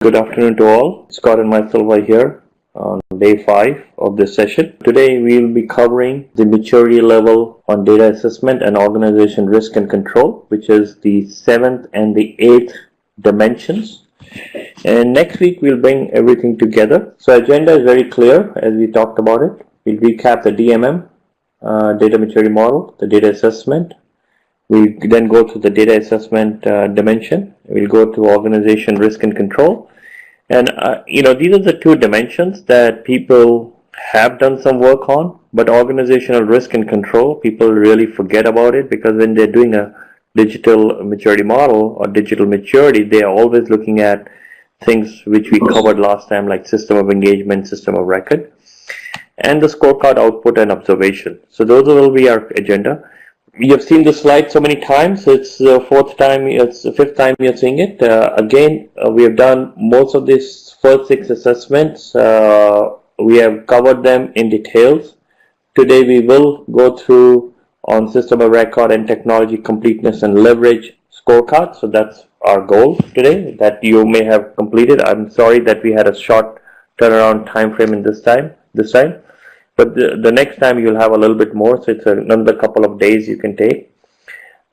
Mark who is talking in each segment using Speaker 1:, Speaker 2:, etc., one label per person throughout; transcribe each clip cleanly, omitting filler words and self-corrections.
Speaker 1: Good afternoon to all. Scott and myself are here on day 5 of this session. Today we will be covering the maturity level on data assessment and organization risk and control, which is the 7th and the 8th dimensions. And next week we'll bring everything together. So agenda is very clear as we talked about it. We'll recap the DMM, data maturity model, the data assessment. We'll then go to the data assessment dimension. We'll go to organization risk and control. And these are the two dimensions that people have done some work on, but organizational risk and control, people really forget about it because when they're doing a digital maturity model or digital maturity, they are always looking at things which we covered last time, like system of engagement, system of record, and the scorecard output and observation. So those will be our agenda. You have seen the slide so many times. It's the fifth time you're seeing it. We have done most of these first 6 assessments. We have covered them in details. Today we will go through on system of record and technology completeness and leverage scorecard. So that's our goal today, that you may have completed. I'm sorry that we had a short turnaround time frame in this time. But the next time you'll have a little bit more, so it's another couple of days you can take.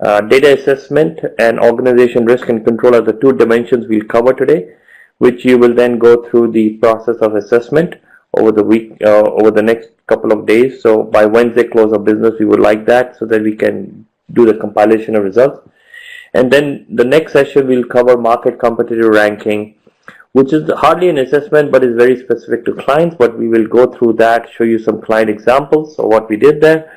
Speaker 1: Data assessment and organization risk and control are the 2 dimensions we'll cover today, which you will then go through the process of assessment over the week, over the next couple of days. So by Wednesday close of business, we would like that so that we can do the compilation of results. And then the next session we'll cover market competitive ranking, which is hardly an assessment but is very specific to clients, but we will go through that, show you some client examples of what we did there,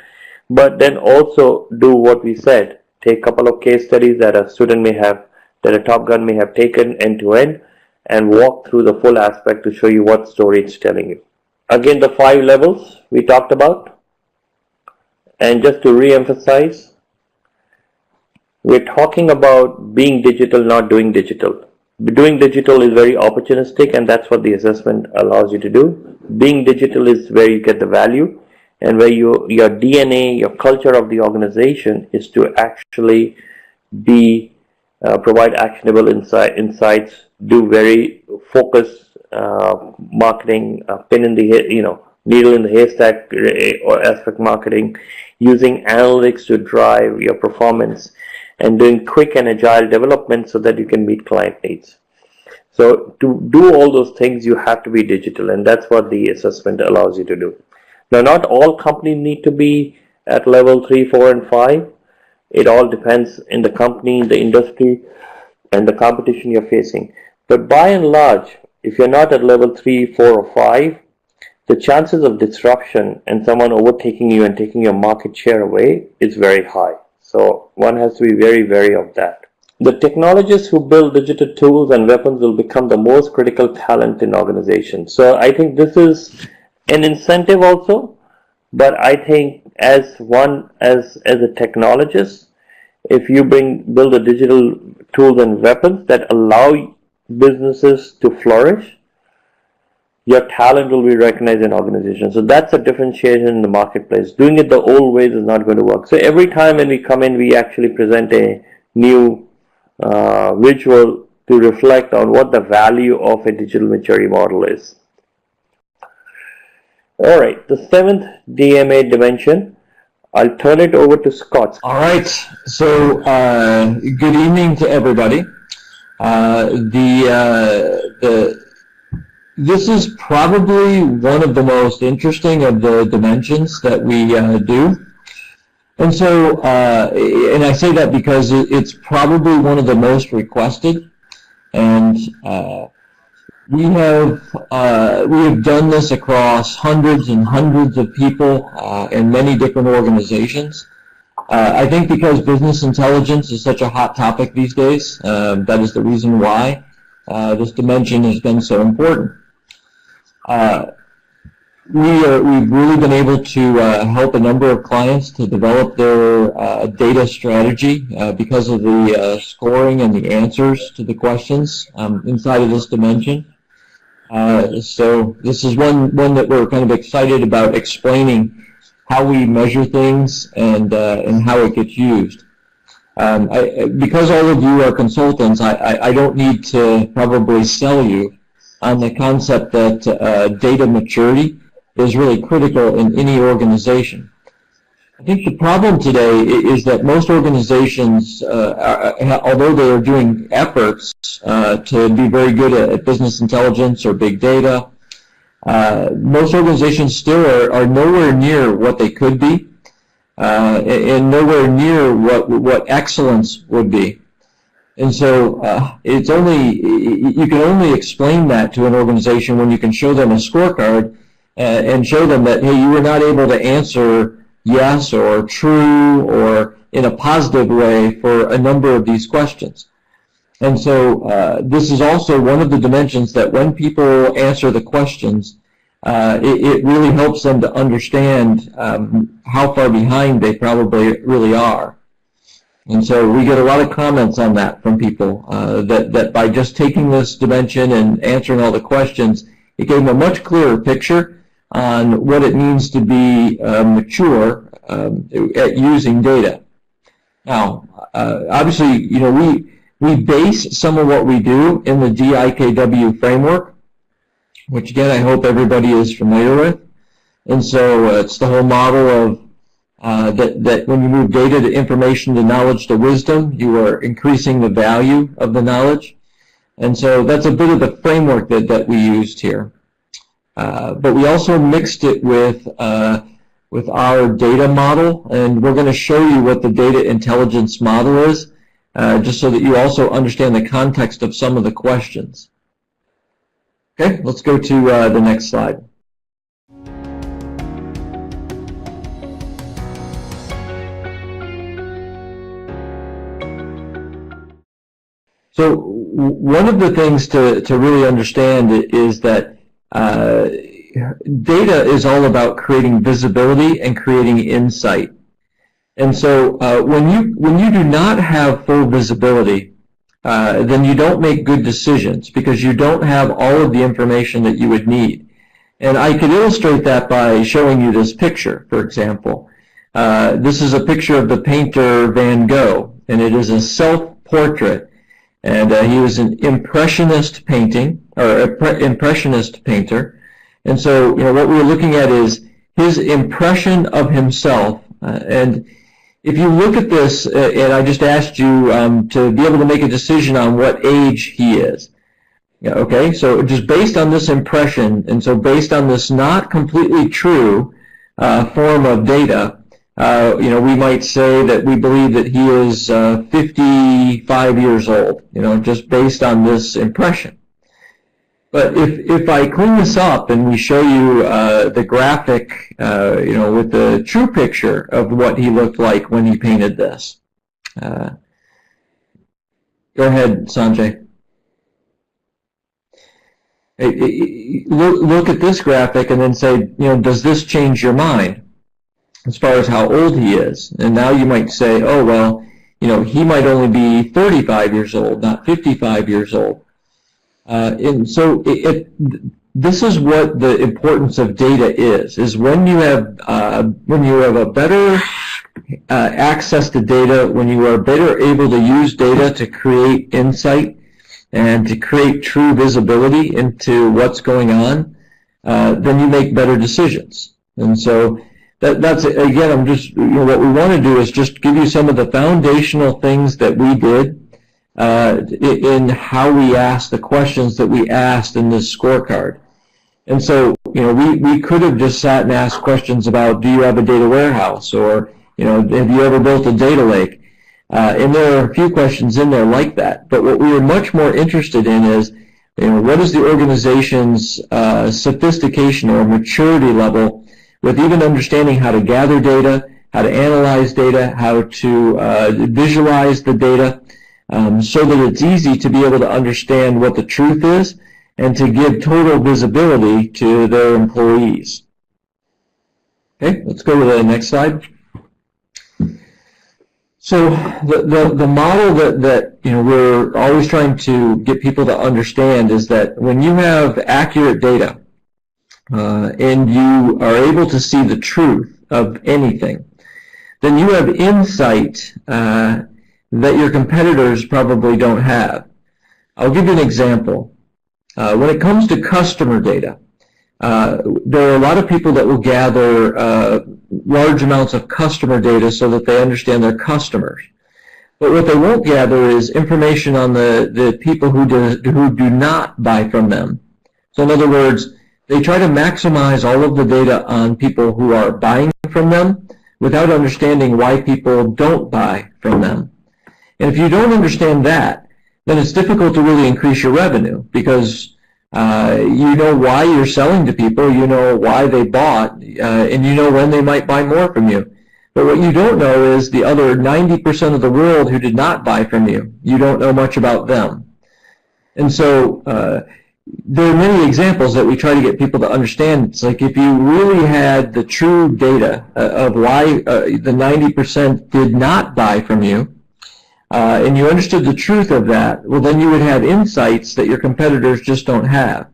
Speaker 1: but then also do what we said, take a couple of case studies that a student may have, that a Top Gun may have taken end to end, and walk through the full aspect to show you what story it's telling you. Again, the 5 levels we talked about, and just to re-emphasize, we're talking about being digital, not doing digital. Doing digital is very opportunistic, and that's what the assessment allows you to do. Being digital is where you get the value, and where your DNA, your culture of the organization is to actually provide actionable insights, do very focused marketing, needle in the haystack or aspect marketing, using analytics to drive your performance, and doing quick and agile development so that you can meet client needs. So to do all those things, you have to be digital, and that's what the assessment allows you to do. Now, not all companies need to be at level 3, 4, and 5. It all depends in the company, the industry, and the competition you're facing. But by and large, if you're not at level 3, 4, or 5, the chances of disruption and someone overtaking you and taking your market share away is very high. So one has to be very wary of that. The technologists who build digital tools and weapons will become the most critical talent in organizations. So I think this is an incentive also, but I think as a technologist, if you build the digital tools and weapons that allow businesses to flourish, your talent will be recognized in organizations. So that's a differentiation in the marketplace. Doing it the old ways is not going to work. So every time when we come in, we actually present a new visual to reflect on what the value of a digital maturity model is. All right, the 7th DMA dimension, I'll turn it over to Scott.
Speaker 2: All right, so good evening to everybody. This is probably one of the most interesting of the dimensions that we do. And so, and I say that because it's probably one of the most requested. And we have done this across hundreds and hundreds of people in many different organizations. I think because business intelligence is such a hot topic these days, that is the reason why this dimension has been so important. We've really been able to help a number of clients to develop their data strategy because of the scoring and the answers to the questions inside of this dimension. So this is one that we're kind of excited about explaining how we measure things and how it gets used. Because all of you are consultants, I don't need to probably sell you on the concept that data maturity is really critical in any organization. I think the problem today is that most organizations, although they are doing efforts to be very good at business intelligence or big data, most organizations still are nowhere near what they could be, and nowhere near what excellence would be. And so you can only explain that to an organization when you can show them a scorecard and show them that, hey, you were not able to answer yes or true or in a positive way for a number of these questions. And so this is also one of the dimensions that when people answer the questions, it really helps them to understand how far behind they probably really are. And so we get a lot of comments on that from people, that by just taking this dimension and answering all the questions, it gave them a much clearer picture on what it means to be mature at using data. Now, obviously, we base some of what we do in the DIKW framework, which again I hope everybody is familiar with. And so it's the whole model of that when you move data to information to knowledge to wisdom, you are increasing the value of the knowledge. And so that's a bit of the framework that we used here. But we also mixed it with our data model, and we're going to show you what the data intelligence model is, just so that you also understand the context of some of the questions. Okay, let's go to the next slide. So one of the things to really understand is that data is all about creating visibility and creating insight. And so when you do not have full visibility, then you don't make good decisions because you don't have all of the information that you would need. And I could illustrate that by showing you this picture, for example. This is a picture of the painter Van Gogh, and it is a self-portrait. And he was an impressionist painting, or impressionist painter. And so, what we're looking at is his impression of himself. And if you look at this, and I just asked you to be able to make a decision on what age he is. Yeah, okay, so just based on this impression, and so based on this not completely true form of data, we might say that we believe that he is 55 years old, just based on this impression. But if I clean this up and we show you the graphic, with the true picture of what he looked like when he painted this. Go ahead, Sanjay. Look at this graphic and then say, does this change your mind as far as how old he is? And now you might say, oh, well, he might only be 35 years old, not 55 years old. And so this is what the importance of data is when you have a better access to data, when you are better able to use data to create insight and to create true visibility into what's going on, then you make better decisions. And so that's again, I'm just, what we want to do is just give you some of the foundational things that we did in how we asked the questions that we asked in this scorecard. And so, we could have just sat and asked questions about, do you have a data warehouse? Or, have you ever built a data lake? And there are a few questions in there like that. But what we were much more interested in is, what is the organization's sophistication or maturity level with even understanding how to gather data, how to analyze data, how to visualize the data, so that it's easy to be able to understand what the truth is and to give total visibility to their employees. Okay, let's go to the next slide. So the model that we're always trying to get people to understand is that when you have accurate data and you are able to see the truth of anything, then you have insight that your competitors probably don't have. I'll give you an example. When it comes to customer data, there are a lot of people that will gather large amounts of customer data so that they understand their customers. But what they won't gather is information on the people who do not buy from them. So in other words, they try to maximize all of the data on people who are buying from them without understanding why people don't buy from them. And if you don't understand that, then it's difficult to really increase your revenue, because you know why you're selling to people, you know why they bought, and you know when they might buy more from you. But what you don't know is the other 90% of the world who did not buy from you. You don't know much about them. And so there are many examples that we try to get people to understand. It's like if you really had the true data of why the 90% did not buy from you, and you understood the truth of that, well, then you would have insights that your competitors just don't have.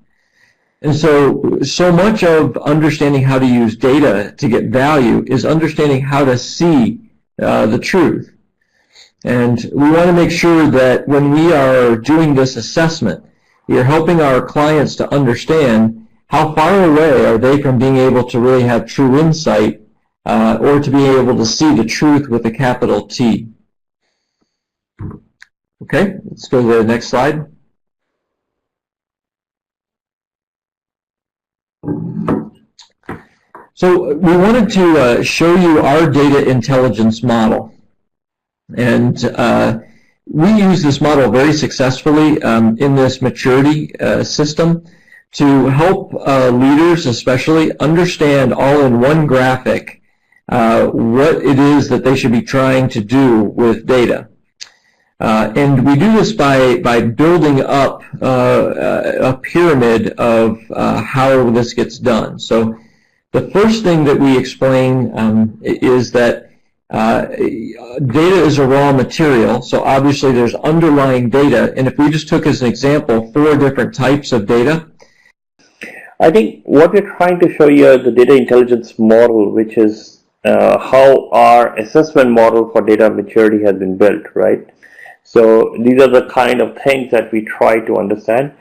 Speaker 2: And so much of understanding how to use data to get value is understanding how to see the truth. And we want to make sure that when we are doing this assessment, we are helping our clients to understand how far away are they from being able to really have true insight or to be able to see the truth with a capital T. Okay, let's go to the next slide. So we wanted to show you our data intelligence model. And we use this model very successfully in this maturity system to help leaders especially understand all in one graphic what it is that they should be trying to do with data. And we do this by building up a pyramid of how this gets done. So the first thing that we explain is that data is a raw material, so obviously there's underlying data, and if we just took as an example 4 different types of data.
Speaker 1: I think what we're trying to show you is the data intelligence model, which is how our assessment model for data maturity has been built, right? So these are the kind of things that we try to understand.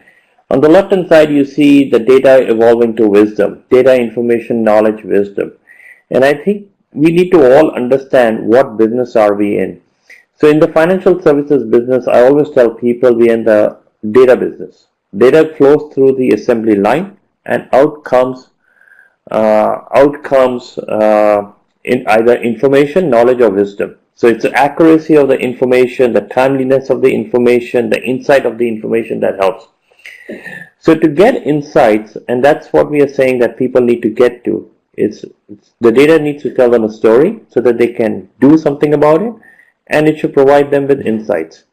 Speaker 1: On the left hand side, you see the data evolving to wisdom, data, information, knowledge, wisdom. And I think we need to all understand what business are we in. So in the financial services business, I always tell people we're in the data business. Data flows through the assembly line, and out comes in either information, knowledge, or wisdom. So it's the accuracy of the information, the timeliness of the information, the insight of the information that helps. So to get insights, and that's what we are saying that people need to get to, the data needs to tell them a story so that they can do something about it, and it should provide them with insights.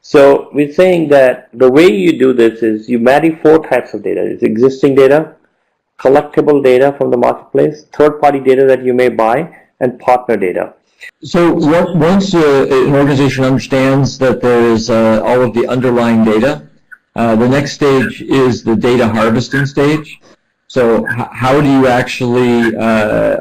Speaker 1: So we're saying that the way you do this is you marry 4 types of data. It's existing data, collectible data from the marketplace, third-party data that you may buy, and partner data.
Speaker 2: So once an organization understands that there is all of the underlying data, the next stage is the data harvesting stage. So how do you actually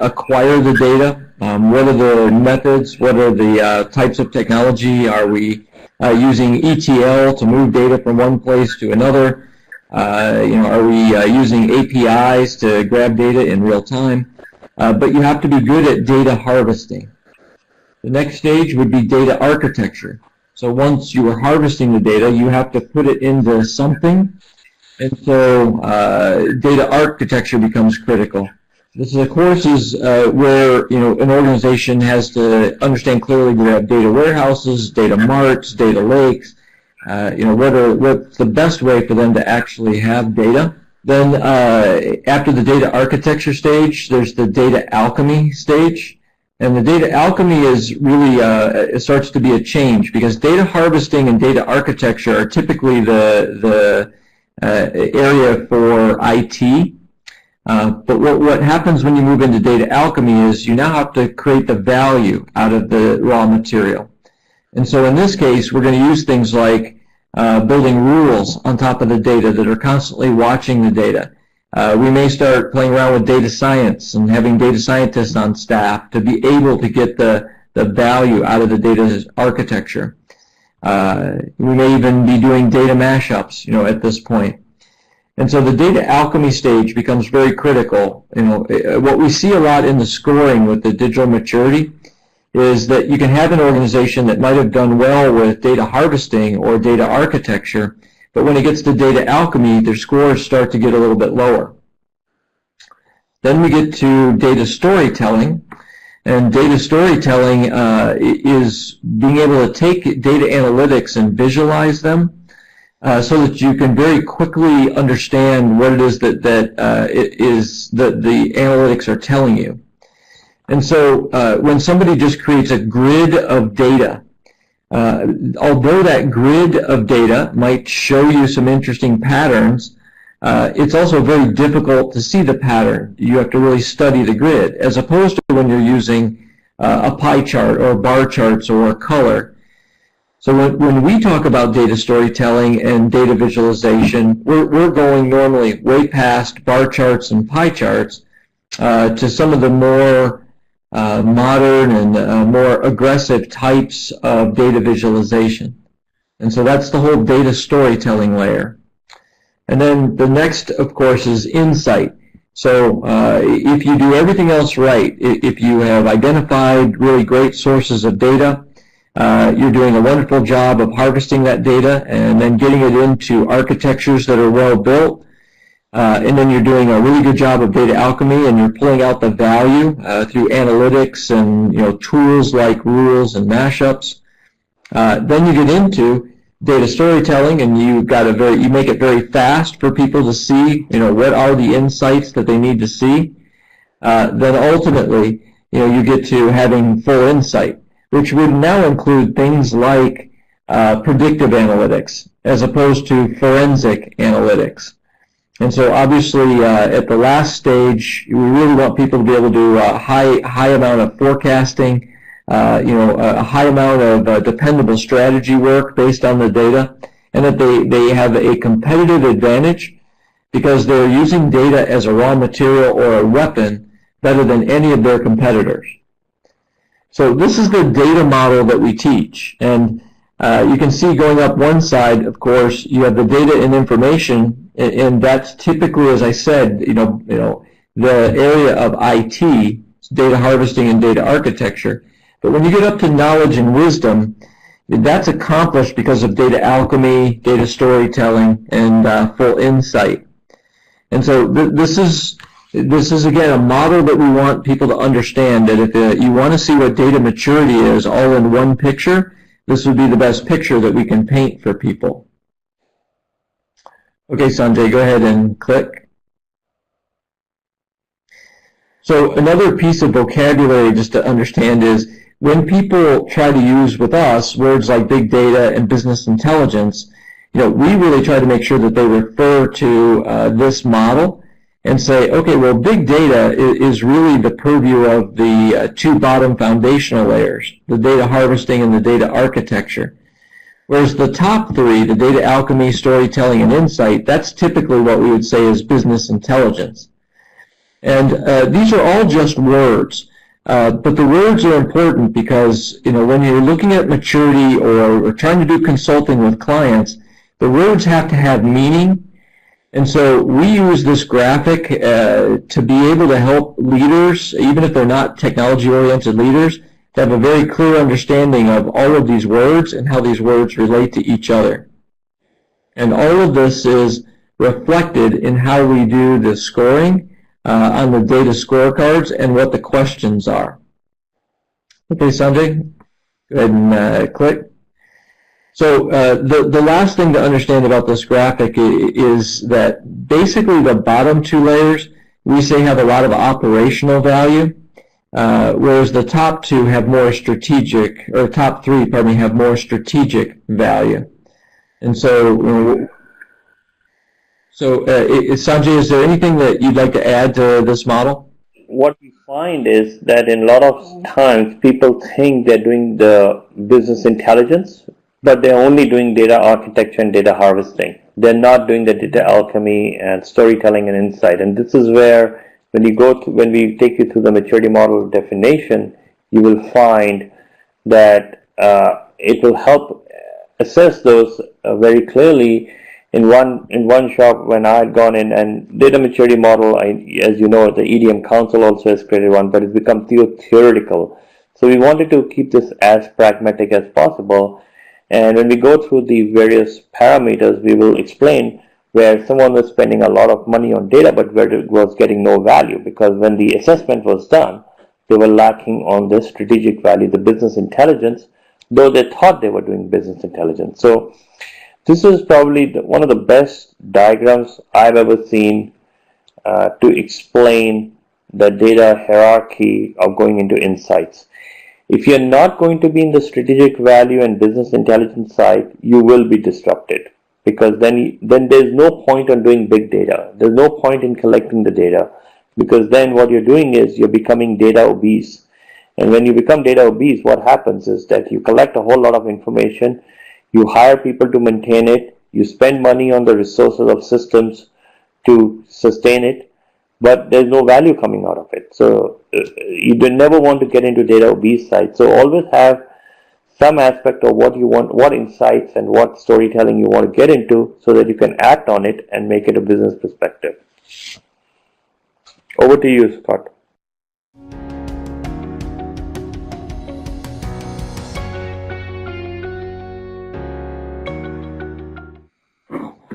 Speaker 2: acquire the data? What are the methods? What are the types of technology? Are we using ETL to move data from one place to another? Are we using APIs to grab data in real time? But you have to be good at data harvesting. The next stage would be data architecture. So once you are harvesting the data, you have to put it into something, and so data architecture becomes critical. This is, of course, where an organization has to understand clearly we have data warehouses, data marts, data lakes. What's the best way for them to actually have data. Then after the data architecture stage, there's the data alchemy stage. And the data alchemy is really, it starts to be a change, because data harvesting and data architecture are typically the area for IT. But what happens when you move into data alchemy is you now have to create the value out of the raw material. And so in this case, we're going to use things like building rules on top of the data that are constantly watching the data. We may start playing around with data science and having data scientists on staff to be able to get the the value out of the data architecture. We may even be doing data mashups, at this point. And so the data alchemy stage becomes very critical. What we see a lot in the scoring with the digital maturity is that you can have an organization that might have done well with data harvesting or data architecture, but when it gets to data alchemy, their scores start to get a little bit lower. Then we get to data storytelling, and data storytelling is being able to take data analytics and visualize them so that you can very quickly understand what it is that the analytics are telling you. And so when somebody just creates a grid of data, although that grid of data might show you some interesting patterns, it's also very difficult to see the pattern. You have to really study the grid, as opposed to when you're using a pie chart or bar charts or a color. So when we talk about data storytelling and data visualization, we're going normally way past bar charts and pie charts to some of the more modern and more aggressive types of data visualization. And so that's the whole data storytelling layer. And then the next, of course, is insight. So if you do everything else right, if you have identified really great sources of data, you're doing a wonderful job of harvesting that data and then getting it into architectures that are well built, and then you're doing a really good job of data alchemy, and you're pulling out the value through analytics and tools like rules and mashups. Then you get into data storytelling, and you make it very fast for people to see what are the insights that they need to see. Then ultimately you get to having full insight, which would now include things like predictive analytics as opposed to forensic analytics. And so obviously at the last stage, we really want people to be able to do a high amount of forecasting, a high amount of dependable strategy work based on the data, and that they have a competitive advantage because they're using data as a raw material or a weapon better than any of their competitors. So this is the data model that we teach, and you can see going up one side, of course, you have the data and information, and that's typically, as I said, the area of IT, data harvesting and data architecture. But when you get up to knowledge and wisdom, that's accomplished because of data alchemy, data storytelling, and full insight. And so this is again a model that we want people to understand, that if you want to see what data maturity is all in one picture, this would be the best picture that we can paint for people. Okay, Sanjay, go ahead and click. So another piece of vocabulary just to understand is when people try to use with us words like big data and business intelligence, we really try to make sure that they refer to this model and say, okay, well, big data is really the purview of the two bottom foundational layers, the data harvesting and the data architecture. Whereas the top three, the data alchemy, storytelling, and insight, that's typically what we would say is business intelligence. And these are all just words. But the words are important because, when you're looking at maturity or trying to do consulting with clients, the words have to have meaning. And so we use this graphic to be able to help leaders, even if they're not technology-oriented leaders, to have a very clear understanding of all of these words and how these words relate to each other. And all of this is reflected in how we do the scoring on the data scorecards and what the questions are. Okay, Sanjay, go ahead and click. So the last thing to understand about this graphic is that basically the bottom two layers we say have a lot of operational value, whereas the top two have more strategic, or top three, pardon me, have more strategic value. And so, Sanjay, is there anything that you'd like to add to this model?
Speaker 1: What we find is that in a lot of times people think they're doing the business intelligence, but they're only doing data architecture and data harvesting. They're not doing the data alchemy and storytelling and insight. And this is where, when we take you through the maturity model definition, you will find that it will help assess those very clearly. In one shop, when I had gone in and data maturity model, as you know, the EDM Council also has created one, but it's become theoretical. So we wanted to keep this as pragmatic as possible. And when we go through the various parameters, we will explain where someone was spending a lot of money on data, but where it was getting no value, because when the assessment was done, they were lacking on the strategic value, the business intelligence, though they thought they were doing business intelligence. So this is probably one of the best diagrams I've ever seen to explain the data hierarchy of going into insights. If you're not going to be in the strategic value and business intelligence side, you will be disrupted, because then there's no point on doing big data. There's no point in collecting the data, because then what you're doing is you're becoming data obese. And when you become data obese, what happens is that you collect a whole lot of information, you hire people to maintain it, you spend money on the resources of systems to sustain it, but there's no value coming out of it. So you never want to get into data obese side. So always have some aspect of what you want, what insights and what storytelling you want to get into, so that you can act on it and make it a business perspective. Over to you, Scott.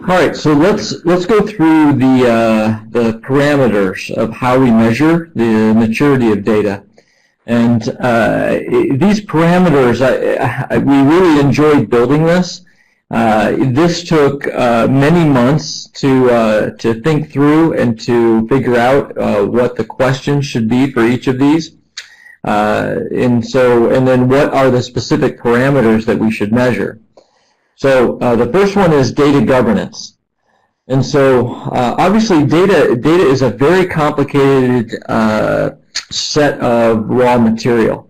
Speaker 2: All right, so let's go through the parameters of how we measure the maturity of data, and these parameters, we really enjoyed building this. This took many months to think through and to figure out what the questions should be for each of these, and then what are the specific parameters that we should measure. So the first one is data governance. And so obviously data is a very complicated set of raw material.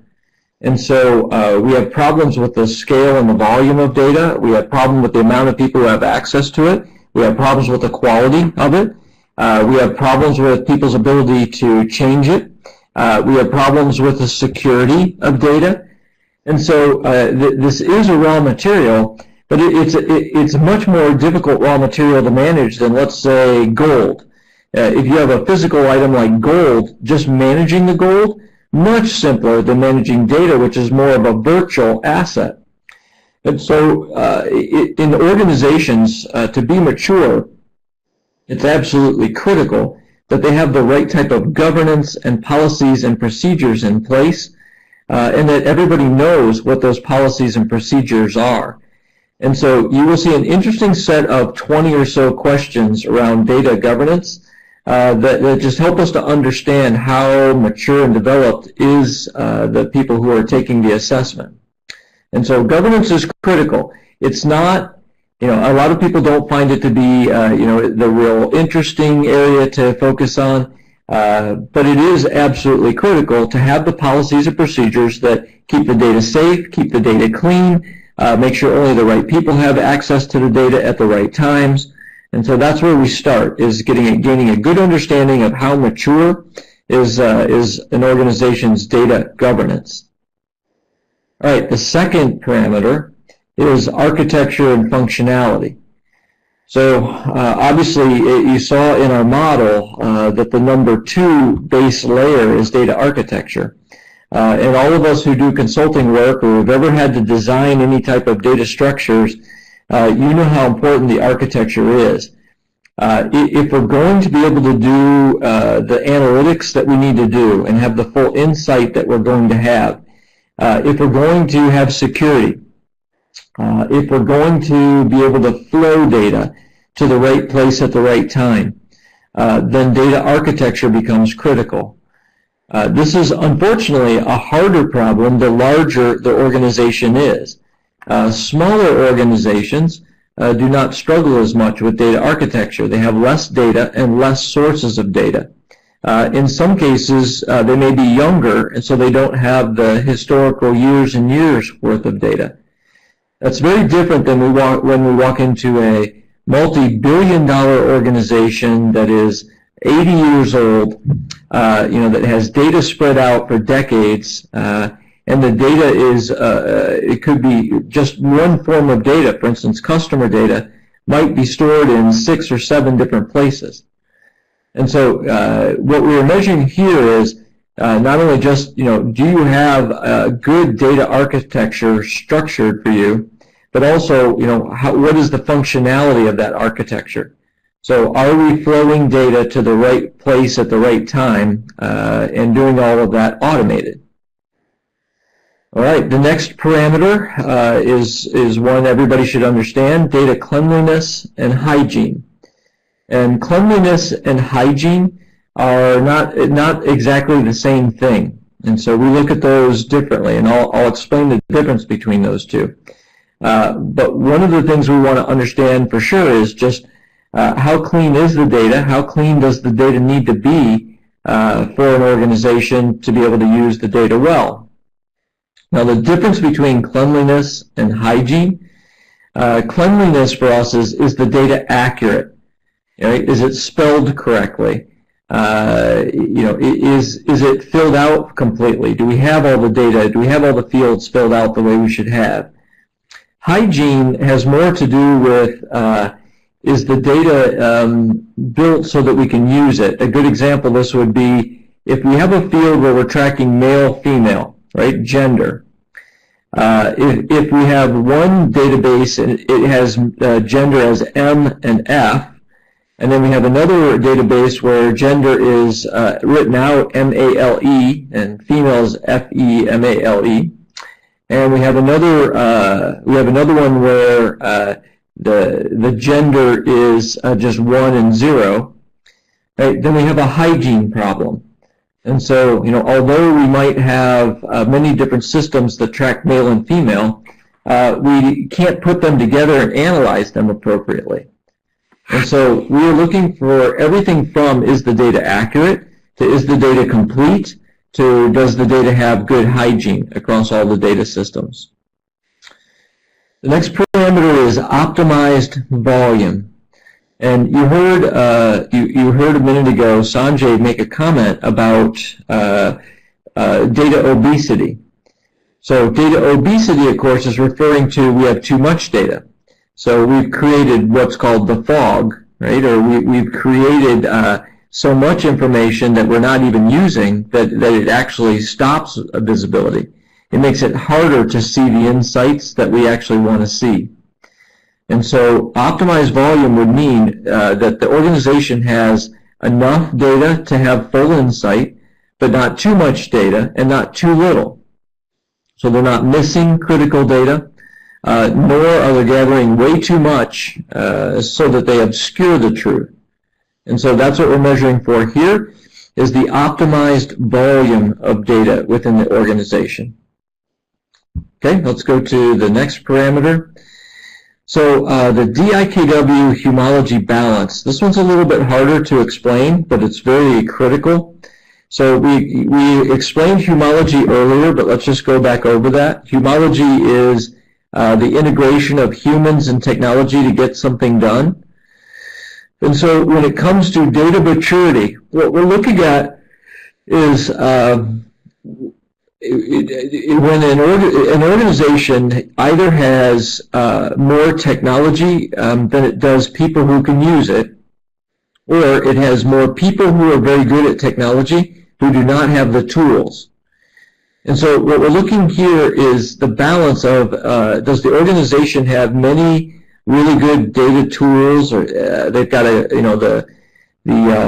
Speaker 2: And so we have problems with the scale and the volume of data. We have problems with the amount of people who have access to it. We have problems with the quality of it. We have problems with people's ability to change it. We have problems with the security of data. And so this is a raw material, but it's a much more difficult raw material to manage than, let's say, gold. If you have a physical item like gold, just managing the gold, much simpler than managing data, which is more of a virtual asset. And so in organizations, to be mature, it's absolutely critical that they have the right type of governance and policies and procedures in place, and that everybody knows what those policies and procedures are. And so you will see an interesting set of 20 or so questions around data governance that just help us to understand how mature and developed is the people who are taking the assessment. And so governance is critical. It's not, a lot of people don't find it to be, the real interesting area to focus on, but it is absolutely critical to have the policies and procedures that keep the data safe, keep the data clean, make sure only the right people have access to the data at the right times. And so that's where we start, is gaining a good understanding of how mature is an organization's data governance. All right, the second parameter is architecture and functionality. So obviously you saw in our model that the number 2 base layer is data architecture. And all of us who do consulting work or have ever had to design any type of data structures, you know how important the architecture is. If we're going to be able to do the analytics that we need to do and have the full insight that we're going to have, if we're going to have security, if we're going to be able to flow data to the right place at the right time, then data architecture becomes critical. This is unfortunately a harder problem the larger the organization is. Smaller organizations do not struggle as much with data architecture. They have less data and less sources of data. In some cases, they may be younger, and so they don't have the historical years and years worth of data. That's very different than when we walk into a multi-billion-dollar organization that is 80 years old, that has data spread out for decades, and and the data is, it could be just one form of data. For instance, customer data might be stored in 6 or 7 different places. And so what we're measuring here is not only just, do you have a good data architecture structured for you, but also, what is the functionality of that architecture? So are we flowing data to the right place at the right time and doing all of that automated? All right, the next parameter is one everybody should understand, data cleanliness and hygiene. And cleanliness and hygiene are not exactly the same thing. And so we look at those differently, and I'll explain the difference between those two. But one of the things we want to understand for sure is just how clean is the data, how clean does the data need to be for an organization to be able to use the data well. Now the difference between cleanliness and hygiene, cleanliness for us is the data accurate? Right? Is it spelled correctly? Is it filled out completely? Do we have all the data? Do we have all the fields filled out the way we should have? Hygiene has more to do with is the data built so that we can use it? A good example of this would be if we have a field where we're tracking male, female, right, gender. If we have one database and it has gender as M and F, and then we have another database where gender is written out M-A-L-E and females F-E-M-A-L-E. And we have another one where the gender is just 1 and 0. Right? Then we have a hygiene problem. And so, although we might have many different systems that track male and female, we can't put them together and analyze them appropriately. And so we're looking for everything from is the data accurate to is the data complete to does the data have good hygiene across all the data systems. The next parameter is optimized volume. And you heard you heard a minute ago Sanjay make a comment about data obesity. So data obesity, of course, is referring to we have too much data. So we've created what's called the fog, right? Or we've created so much information that we're not even using that it actually stops visibility. It makes it harder to see the insights that we actually want to see. And so optimized volume would mean that the organization has enough data to have full insight, but not too much data and not too little. So they're not missing critical data, nor are they gathering way too much so that they obscure the truth. And so that's what we're measuring for here, is the optimized volume of data within the organization. Okay, let's go to the next parameter. So the DIKW homology balance. This one's a little bit harder to explain, but it's very critical. So we explained homology earlier, but let's just go back over that. Homology is the integration of humans and technology to get something done. And so when it comes to data maturity, what we're looking at is when an organization either has more technology than it does people who can use it, or it has more people who are very good at technology who do not have the tools. And so what we're looking here is the balance of does the organization have many really good data tools, or they've got the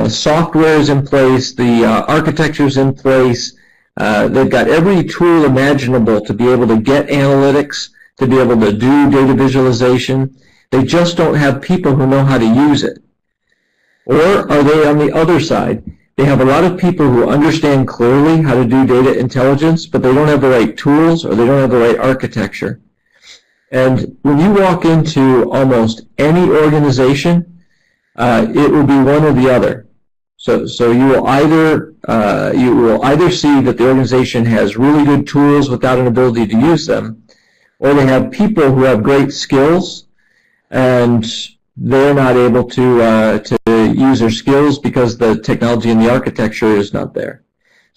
Speaker 2: software is in place, the architecture is in place. They've got every tool imaginable to be able to get analytics, to be able to do data visualization. They just don't have people who know how to use it. Or are they on the other side? They have a lot of people who understand clearly how to do data intelligence, but they don't have the right tools or they don't have the right architecture. And when you walk into almost any organization, it will be one or the other. So you will either see that the organization has really good tools without an ability to use them, or they have people who have great skills and they're not able to use their skills because the technology and the architecture is not there.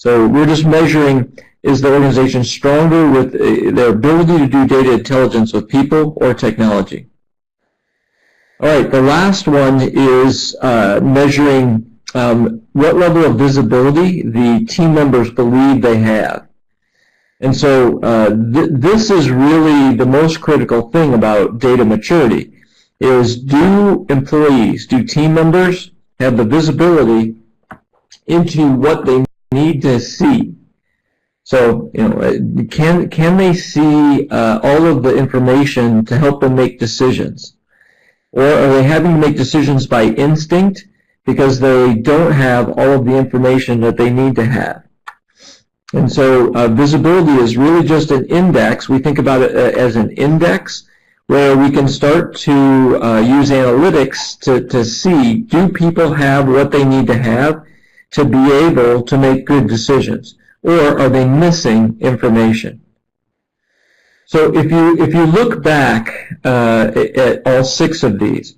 Speaker 2: So we're just measuring, is the organization stronger with their ability to do data intelligence with people or technology? All right, the last one is measuring what level of visibility the team members believe they have. And so this is really the most critical thing about data maturity, is do employees, do team members have the visibility into what they need to see? So, can they see all of the information to help them make decisions? Or are they having to make decisions by instinct because they don't have all of the information that they need to have? And so visibility is really just an index. We think about it as an index where we can start to use analytics to see, do people have what they need to have to be able to make good decisions? Or are they missing information? So if you look back at all 6 of these,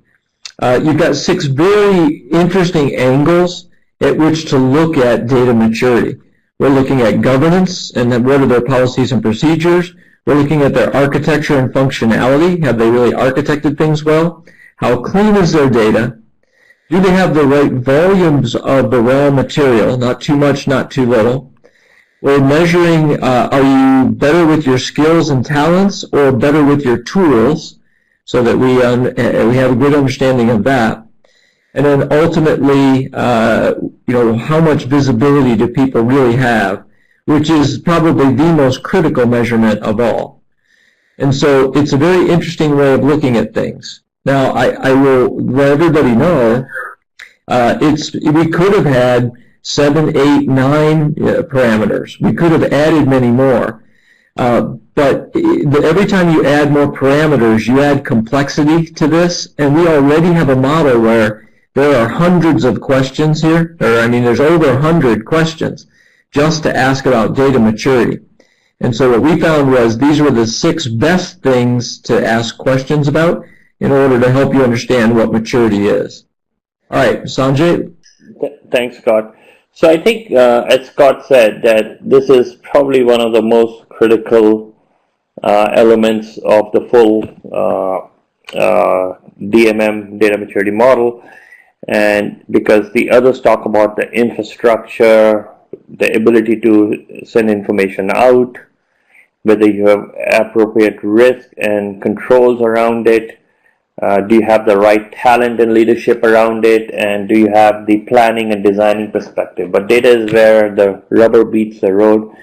Speaker 2: you've got 6 very interesting angles at which to look at data maturity. We're looking at governance and then what are their policies and procedures. We're looking at their architecture and functionality. Have they really architected things well? How clean is their data? Do they have the right volumes of the raw material? Not too much, not too little. We're measuring, are you better with your skills and talents or better with your tools, so that we have a good understanding of that. And then ultimately, how much visibility do people really have, which is probably the most critical measurement of all. And so it's a very interesting way of looking at things. Now, I will let everybody know, we could have had 7, 8, 9 parameters. We could have added many more. But every time you add more parameters, you add complexity to this, and we already have a model where there are hundreds of questions here, there's over 100 questions just to ask about data maturity. And so what we found was these were the 6 best things to ask questions about in order to help you understand what maturity is. All right, Sanjay?
Speaker 1: Thanks, Scott. So I think, as Scott said, that this is probably one of the most critical elements of the full DMM, data maturity model, and because the others talk about the infrastructure, the ability to send information out, whether you have appropriate risk and controls around it, do you have the right talent and leadership around it, and do you have the planning and designing perspective? But data is where the rubber meets the road.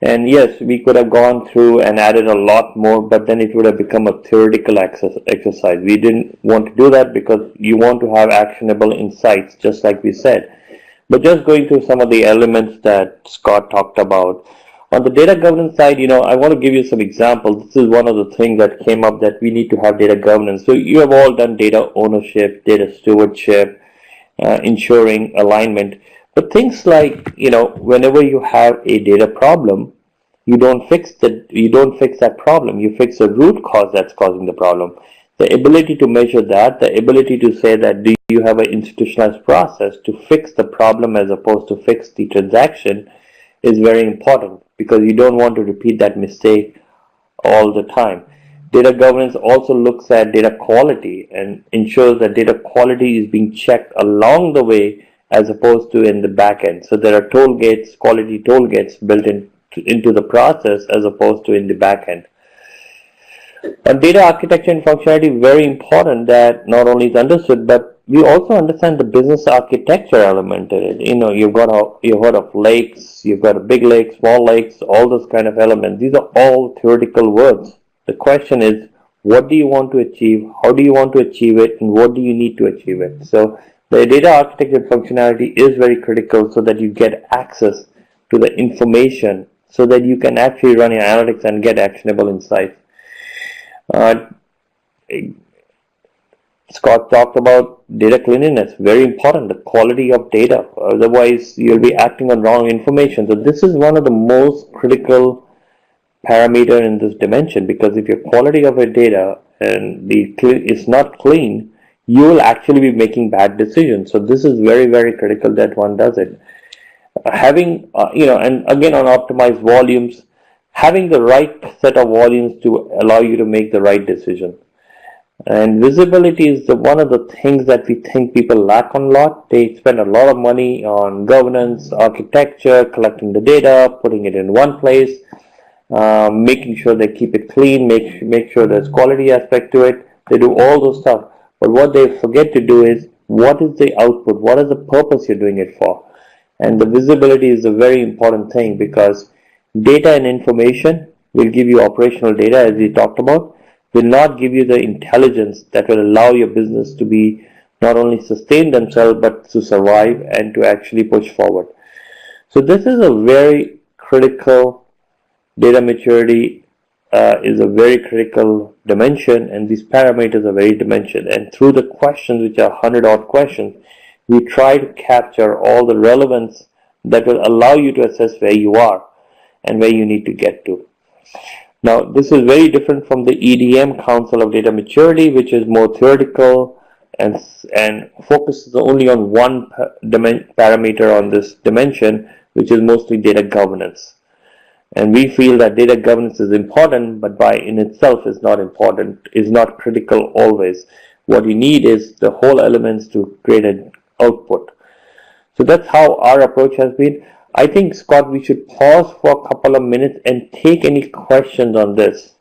Speaker 1: And yes, we could have gone through and added a lot more, but then it would have become a theoretical exercise. We didn't want to do that because you want to have actionable insights, just like we said. But just going through some of the elements that Scott talked about. On the data governance side, I want to give you some examples. This is one of the things that came up, that we need to have data governance. So you have all done data ownership, data stewardship, ensuring alignment. But things like, whenever you have a data problem, you don't fix that problem. You fix the root cause that's causing the problem. The ability to measure that, the ability to say that, do you have an institutionalized process to fix the problem as opposed to fix the transaction, is very important, because you don't want to repeat that mistake all the time. Data governance also looks at data quality and ensures that data quality is being checked along the way as opposed to in the back end. So there are toll gates, quality toll gates built into the process as opposed to in the back end. And data architecture and functionality, very important that not only is understood, but we also understand the business architecture element in it. You've heard of lakes, you've got a big lake, small lakes, all those kind of elements. These are all theoretical words. The question is, what do you want to achieve? How do you want to achieve it? And what do you need to achieve it? So the data architecture functionality is very critical, so that you get access to the information so that you can actually run your analytics and get actionable insights. Scott talked about data cleanliness, very important, the quality of data. Otherwise, you'll be acting on wrong information. So this is one of the most critical parameter in this dimension, because if your quality of your data and is not clean, you will actually be making bad decisions. So this is very, very critical that one does it. Having, and again on optimized volumes, having the right set of volumes to allow you to make the right decision. And visibility is one of the things that we think people lack on a lot. They spend a lot of money on governance, architecture, collecting the data, putting it in one place, making sure they keep it clean, make sure there's quality aspect to it. They do all those stuff. But what they forget to do is, what is the output? What is the purpose you're doing it for? And the visibility is a very important thing, because data and information will give you operational data, as we talked about, will not give you the intelligence that will allow your business to be not only sustain themselves but to survive and to actually push forward. So this is a very critical, data maturity is a very critical dimension, and these parameters are very dimensioned. And through the questions, which are 100-odd questions, we try to capture all the relevance that will allow you to assess where you are and where you need to get to. Now, this is very different from the EDM, Council of Data Maturity, which is more theoretical and focuses only on one parameter on this dimension, which is mostly data governance. And we feel that data governance is important, but by in itself is not important, is not critical always. What you need is the whole elements to create an output. So that's how our approach has been. I think, Scott, we should pause for a couple of minutes and take any questions on this.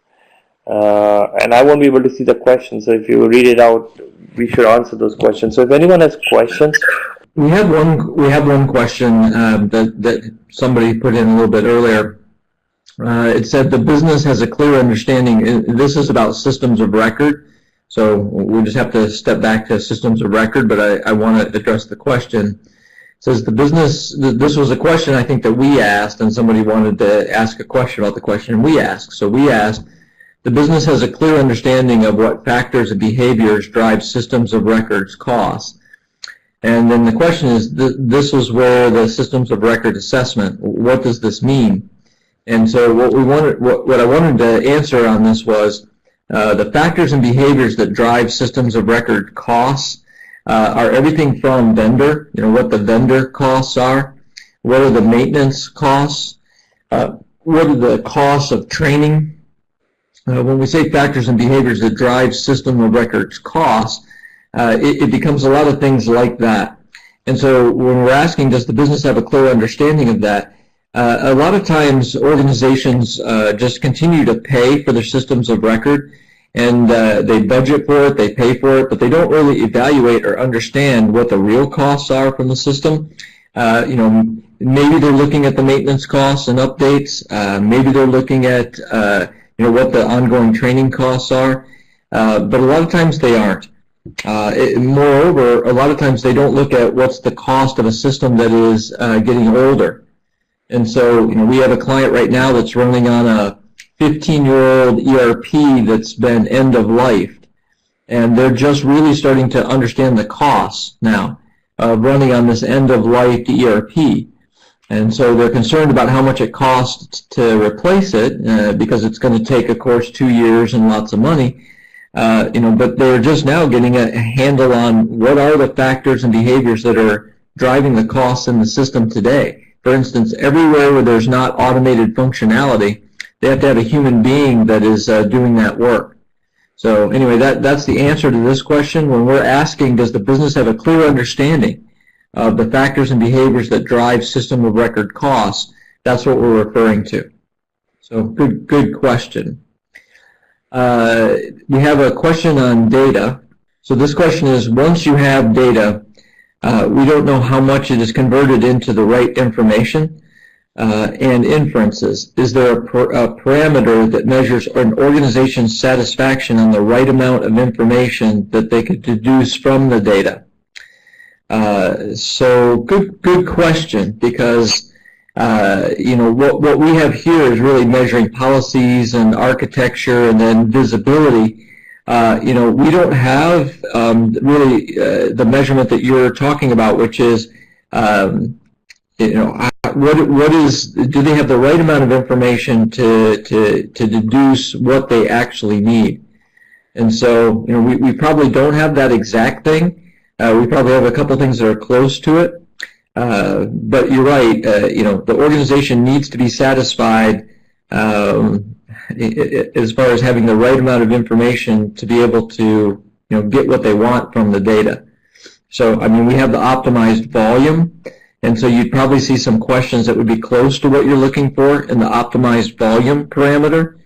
Speaker 1: And I won't be able to see the questions, so if you read it out, we should answer those questions. So if anyone has questions.
Speaker 2: We have one question that somebody put in a little bit earlier. It said the business has a clear understanding. This is about systems of record. So we just have to step back to systems of record, but I want to address the question. It says the business, this was a question I think that we asked, and somebody wanted to ask a question about the question we asked. So we asked, the business has a clear understanding of what factors and behaviors drive systems of records costs. And then the question is, this is where the systems of record assessment, what does this mean? And so what I wanted to answer on this was, the factors and behaviors that drive systems of record costs are everything from vendor, what the vendor costs are, what are the maintenance costs, what are the costs of training. When we say factors and behaviors that drive system of records costs, it becomes a lot of things like that. And so when we're asking, does the business have a clear understanding of that, a lot of times organizations just continue to pay for their systems of record, and they budget for it, they pay for it, but they don't really evaluate or understand what the real costs are from the system. Maybe they're looking at the maintenance costs and updates. Maybe they're looking at what the ongoing training costs are, but a lot of times they aren't. Moreover, a lot of times they don't look at what's the cost of a system that is getting older. And so, we have a client right now that's running on a 15-year-old ERP that's been end of life, and they're just really starting to understand the costs now of running on this end of life ERP. And so they're concerned about how much it costs to replace it, because it's going to take, of course, 2 years and lots of money. But they're just now getting a handle on what are the factors and behaviors that are driving the costs in the system today. For instance, everywhere where there's not automated functionality, they have to have a human being that is doing that work. So anyway, that's the answer to this question. When we're asking, does the business have a clear understanding of the factors and behaviors that drive system of record costs, that's what we're referring to. So good question. We have a question on data. So this question is, once you have data, we don't know how much it is converted into the right information and inferences. Is there a parameter that measures an organization's satisfaction on the right amount of information that they could deduce from the data? So good question, because what we have here is really measuring policies and architecture and then visibility. We don't have really the measurement that you're talking about, which is what is, do they have the right amount of information to deduce what they actually need? And so we probably don't have that exact thing. We probably have a couple things that are close to it. But you're right. The organization needs to be satisfied as far as having the right amount of information to be able to get what they want from the data. So, I mean, we have the optimized volume, and so you'd probably see some questions that would be close to what you're looking for in the optimized volume parameter.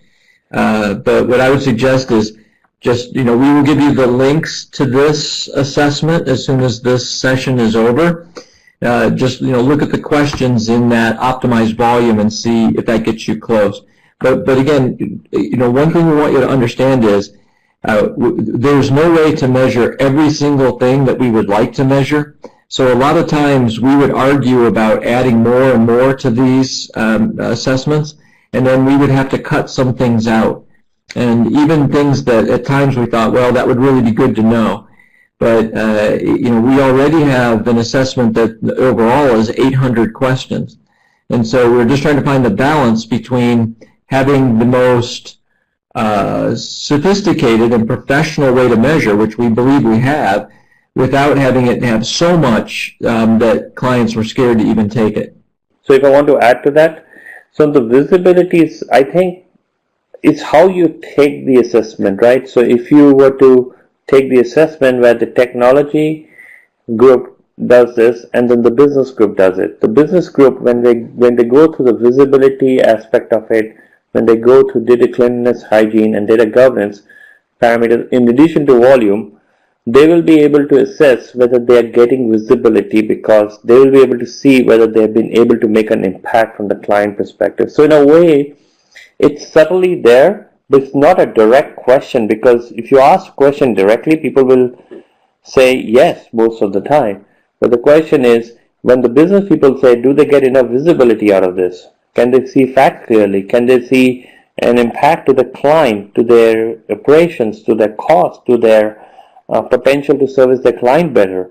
Speaker 2: But what I would suggest is just, we will give you the links to this assessment as soon as this session is over. Just, look at the questions in that optimized volume and see if that gets you close. But again, one thing we want you to understand is there's no way to measure every single thing that we would like to measure. So a lot of times we would argue about adding more and more to these assessments, and then we would have to cut some things out. And even things that at times we thought, well, that would really be good to know. But, we already have an assessment that overall is 800 questions. And so we're just trying to find the balance between having the most sophisticated and professional way to measure, which we believe we have, without having it have so much that clients were scared to even take it.
Speaker 1: So if I want to add to that, so the visibility is, I think, it's how you take the assessment, right? So if you were to take the assessment where the technology group does this and then the business group does it. The business group, when they go through the visibility aspect of it, when they go to data cleanliness, hygiene, and data governance parameters, in addition to volume, they will be able to assess whether they are getting visibility, because they will be able to see whether they have been able to make an impact from the client perspective. So in a way, it's subtly there, but it's not a direct question, because if you ask a question directly, people will say yes most of the time. But the question is, when the business people say, do they get enough visibility out of this? Can they see facts clearly? Can they see an impact to the client, to their operations, to their cost, to their potential to service their client better?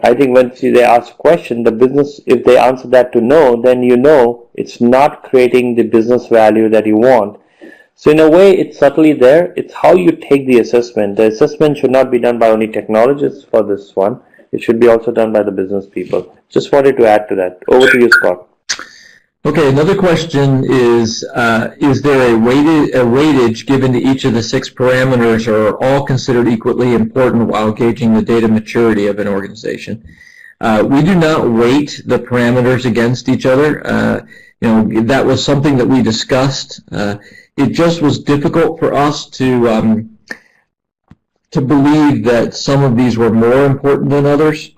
Speaker 1: I think when they ask a question, the business, if they answer that to no, then it's not creating the business value that you want. So in a way, it's subtly there. It's how you take the assessment. The assessment should not be done by only technologists for this one. It should be also done by the business people. Just wanted to add to that. Over to you, Scott.
Speaker 2: Okay, another question is there a weightage given to each of the 6 parameters, or are all considered equally important while gauging the data maturity of an organization? We do not weight the parameters against each other. That was something that we discussed. It just was difficult for us to believe that some of these were more important than others.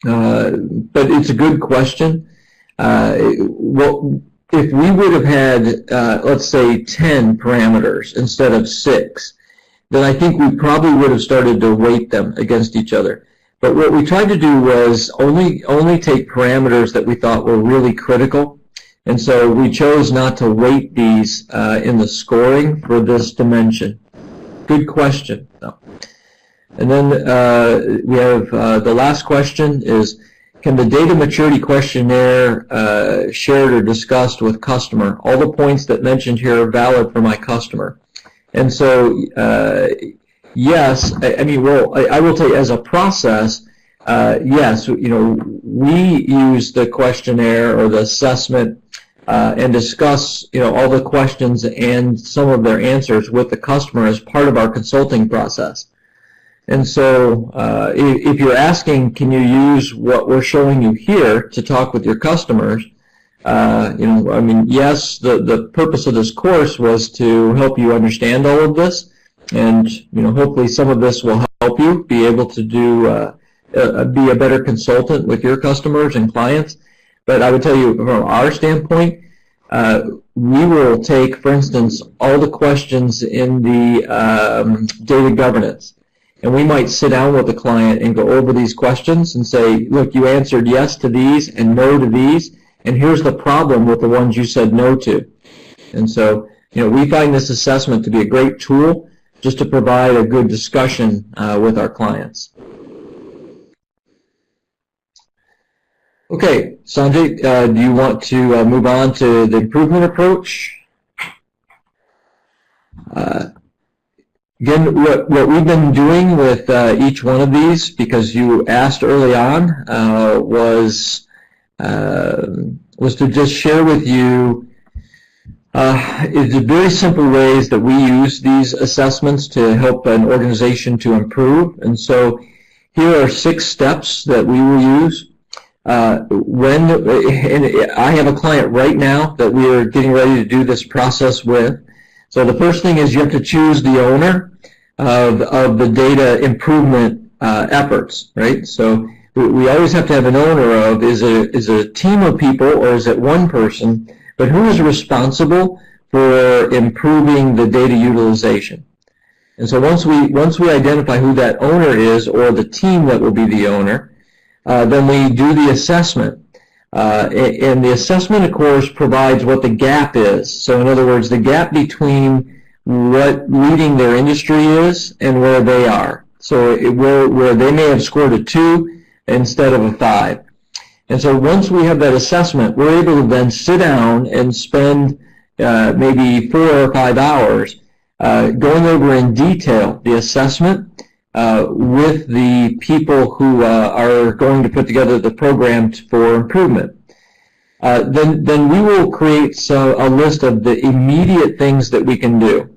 Speaker 2: But it's a good question. If we would have had, let's say, 10 parameters instead of 6, then I think we probably would have started to weight them against each other. But what we tried to do was only take parameters that we thought were really critical. And so we chose not to weight these in the scoring for this dimension. Good question. No. And then we have the last question is, can the data maturity questionnaire shared or discussed with customer? All the points that mentioned here are valid for my customer. And so, yes, I will tell you as a process, yes, we use the questionnaire or the assessment and discuss, all the questions and some of their answers with the customer as part of our consulting process. And so if you're asking, can you use what we're showing you here to talk with your customers, yes, the purpose of this course was to help you understand all of this, and, hopefully some of this will help you be able to be a better consultant with your customers and clients. But I would tell you, from our standpoint, we will take, for instance, all the questions in the data governance. And we might sit down with the client and go over these questions and say, look, you answered yes to these and no to these, and here's the problem with the ones you said no to. And so, we find this assessment to be a great tool just to provide a good discussion with our clients. Okay, Sanjay, do you want to move on to the improvement approach? Again, what we've been doing with each one of these, because you asked early on, was to just share with you it's very simple ways that we use these assessments to help an organization to improve. And so here are 6 steps that we will use. And I have a client right now that we are getting ready to do this process with. So the first thing is you have to choose the owner of the data improvement efforts, right? So we always have to have an owner of, is it a team of people or is it one person, but who is responsible for improving the data utilization? And so once we identify who that owner is or the team that will be the owner, then we do the assessment. And the assessment, of course, provides what the gap is. So in other words, the gap between what leading their industry is and where they are. So where they may have scored a 2 instead of a 5. And so once we have that assessment, we're able to then sit down and spend maybe 4 or 5 hours going over in detail the assessment with the people who are going to put together the program for improvement. Then we will create a list of the immediate things that we can do.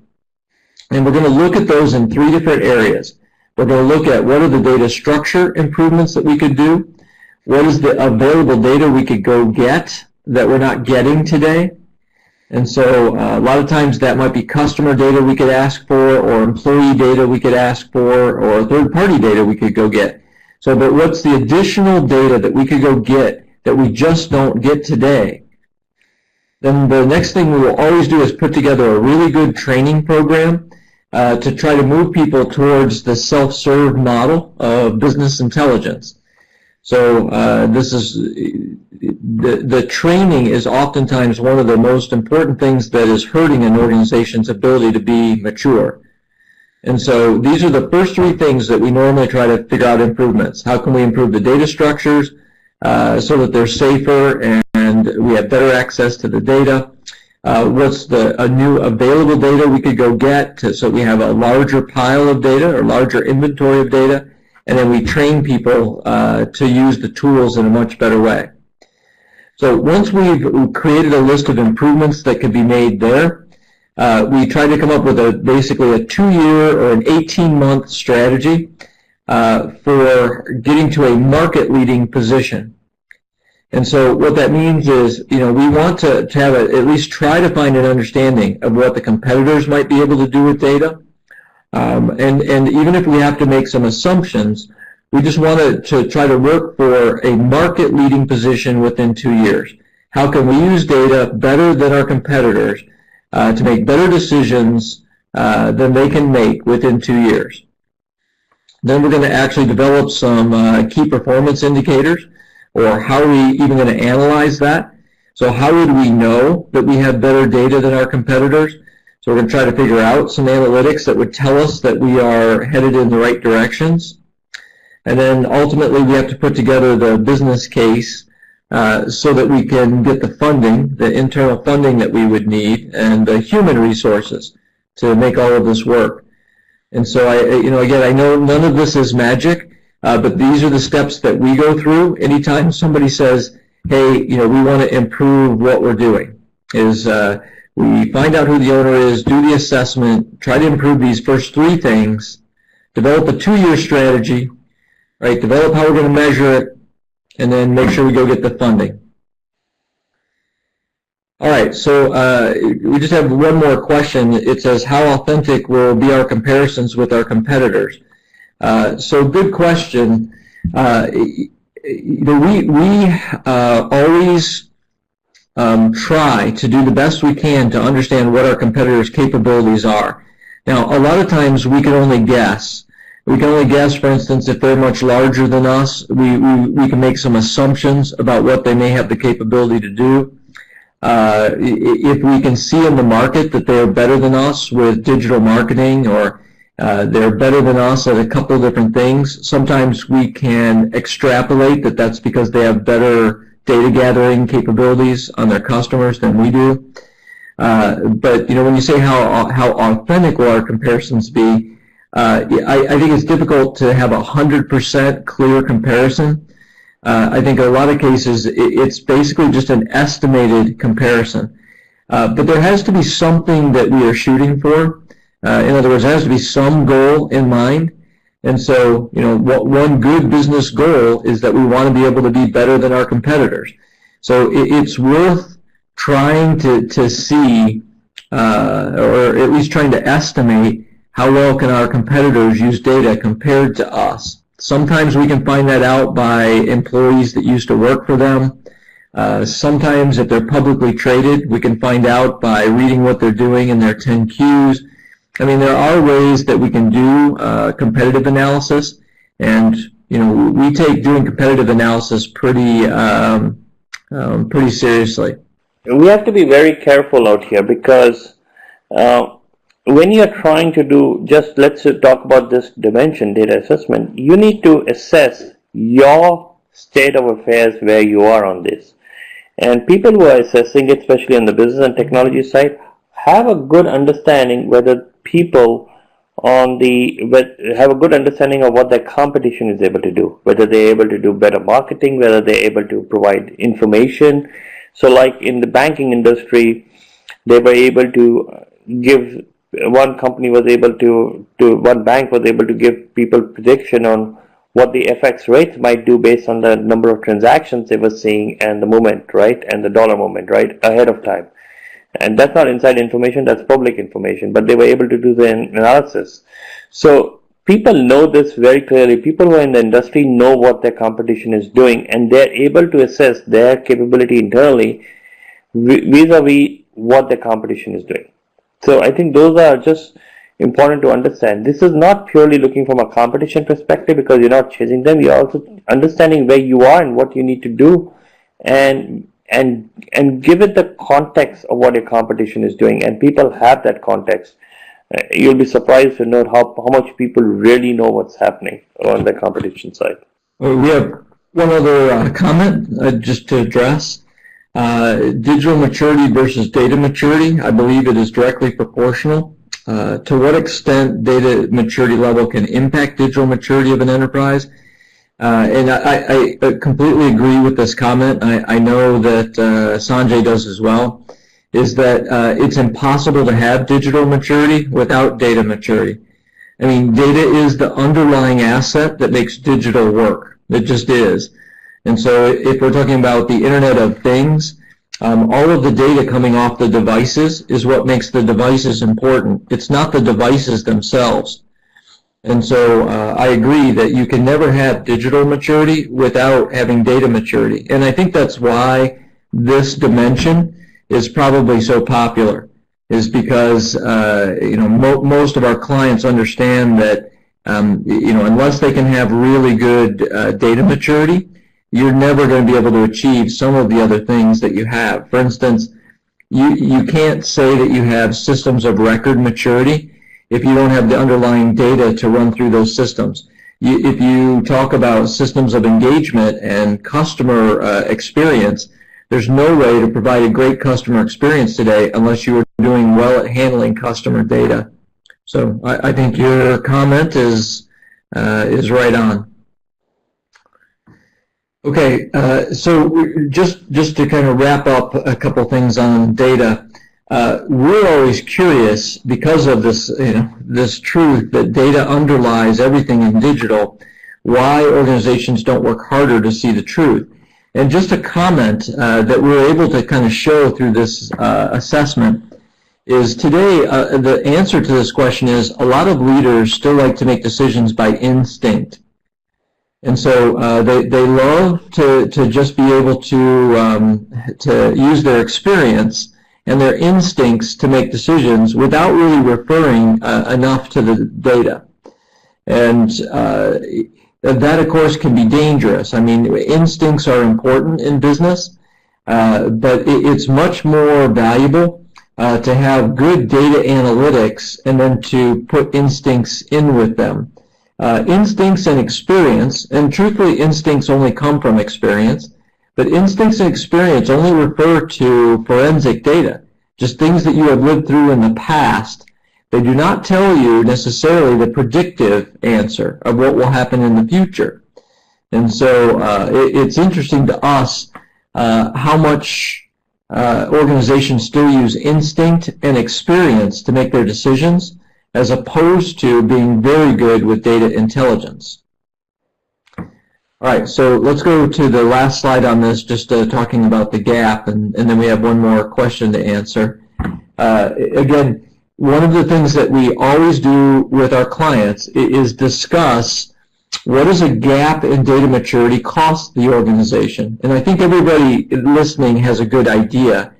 Speaker 2: And we're going to look at those in 3 different areas. We're going to look at what are the data structure improvements that we could do, what is the available data we could go get that we're not getting today. And so a lot of times that might be customer data we could ask for, or employee data we could ask for, or third-party data we could go get. So, but what's the additional data that we could go get that we just don't get today? Then the next thing we will always do is put together a really good training program to try to move people towards the self-serve model of business intelligence. So this is the training is oftentimes one of the most important things that is hurting an organization's ability to be mature. And so these are the first 3 things that we normally try to figure out improvements. How can we improve the data structures so that they're safer and we have better access to the data? What's a new available data we could go get so we have a larger pile of data or larger inventory of data? And then we train people to use the tools in a much better way. So once we've created a list of improvements that could be made there, we try to come up with basically a 2-year or an 18-month strategy for getting to a market-leading position. And so what that means is, we want to have at least try to find an understanding of what the competitors might be able to do with data. And even if we have to make some assumptions, we just want to try to work for a market-leading position within 2 years. How can we use data better than our competitors to make better decisions than they can make within 2 years? Then we're going to actually develop some key performance indicators, or how are we even going to analyze that? So how would we know that we have better data than our competitors? So we're going to try to figure out some analytics that would tell us that we are headed in the right directions. And then ultimately we have to put together the business case so that we can get the funding, the internal funding that we would need, and the human resources to make all of this work. And so again, I know none of this is magic, but these are the steps that we go through. Anytime somebody says, hey, we want to improve what we're doing, is we find out who the owner is, do the assessment, try to improve these first 3 things, develop a 2-year strategy, right? Develop how we're going to measure it, and then make sure we go get the funding. All right, so we just have one more question. It says, how authentic will be our comparisons with our competitors? So good question. We always try to do the best we can to understand what our competitors' capabilities are. Now, a lot of times we can only guess. We can only guess, for instance, if they're much larger than us, we can make some assumptions about what they may have the capability to do. If we can see in the market that they're better than us with digital marketing, or they're better than us at a couple of different things, sometimes we can extrapolate that that's because they have better data gathering capabilities on their customers than we do. But when you say how authentic will our comparisons be, I think it's difficult to have 100% clear comparison. I think in a lot of cases it's basically just an estimated comparison. But there has to be something that we are shooting for. In other words, there has to be some goal in mind. And so, one good business goal is that we want to be able to be better than our competitors. So it's worth trying to see, or at least trying to estimate, how well can our competitors use data compared to us. Sometimes we can find that out by employees that used to work for them. Sometimes if they're publicly traded, we can find out by reading what they're doing in their 10-Qs. I mean, there are ways that we can do competitive analysis, and we take doing competitive analysis pretty seriously.
Speaker 1: We have to be very careful out here because when you're trying to do, let's talk about this dimension, data assessment, you need to assess your state of affairs where you are on this. And people who are assessing it, especially on the business and technology side, have a good understanding whether people have a good understanding of what their competition is able to do, whether they're able to do better marketing, whether they're able to provide information. So like in the banking industry, they were able to give, one bank was able to give people prediction on what the FX rates might do based on the number of transactions they were seeing and the movement, right, and the dollar movement, right, ahead of time. And that's not inside information, that's public information, but they were able to do the analysis. So people know this very clearly. People who are in the industry know what their competition is doing, and they're able to assess their capability internally vis-a-vis what their competition is doing. So I think those are just important to understand. This is not purely looking from a competition perspective because you're not chasing them. You're also understanding where you are and what you need to do, and give it the context of what your competition is doing. And people have that context. You'll be surprised to note how much people really know what's happening on the competition side.
Speaker 2: We have one other comment just to address. Digital maturity versus data maturity. I believe it is directly proportional. To what extent data maturity level can impact digital maturity of an enterprise? And I completely agree with this comment. I know that Sanjay does as well, is that it's impossible to have digital maturity without data maturity. I mean, data is the underlying asset that makes digital work. It just is. And so if we're talking about the Internet of Things, all of the data coming off the devices is what makes the devices important. It's not the devices themselves. And so I agree that you can never have digital maturity without having data maturity. And I think that's why this dimension is probably so popular, is because most of our clients understand that unless they can have really good data maturity, you're never going to be able to achieve some of the other things that you have. For instance, you can't say that you have systems of record maturity if you don't have the underlying data to run through those systems. If you talk about systems of engagement and customer experience, there's no way to provide a great customer experience today unless you are doing well at handling customer data. So I think your comment is right on. Okay, so just to kind of wrap up a couple things on data. We're always curious because of this, this truth that data underlies everything in digital, why organizations don't work harder to see the truth. And just a comment that we're able to kind of show through this assessment is today the answer to this question is a lot of leaders still like to make decisions by instinct. And so they love to just be able to use their experience and their instincts to make decisions without really referring enough to the data. And that, of course, can be dangerous. I mean, instincts are important in business, but it's much more valuable to have good data analytics and then to put instincts in with them. Instincts and experience, and truthfully, instincts only come from experience, but instincts and experience only refer to forensic data, just things that you have lived through in the past. They do not tell you necessarily the predictive answer of what will happen in the future. And so it's interesting to us how much organizations still use instinct and experience to make their decisions, as opposed to being very good with data intelligence. All right, so let's go to the last slide on this, just talking about the gap, and then we have one more question to answer. Again, one of the things that we always do with our clients is discuss what does a gap in data maturity cost the organization. And I think everybody listening has a good idea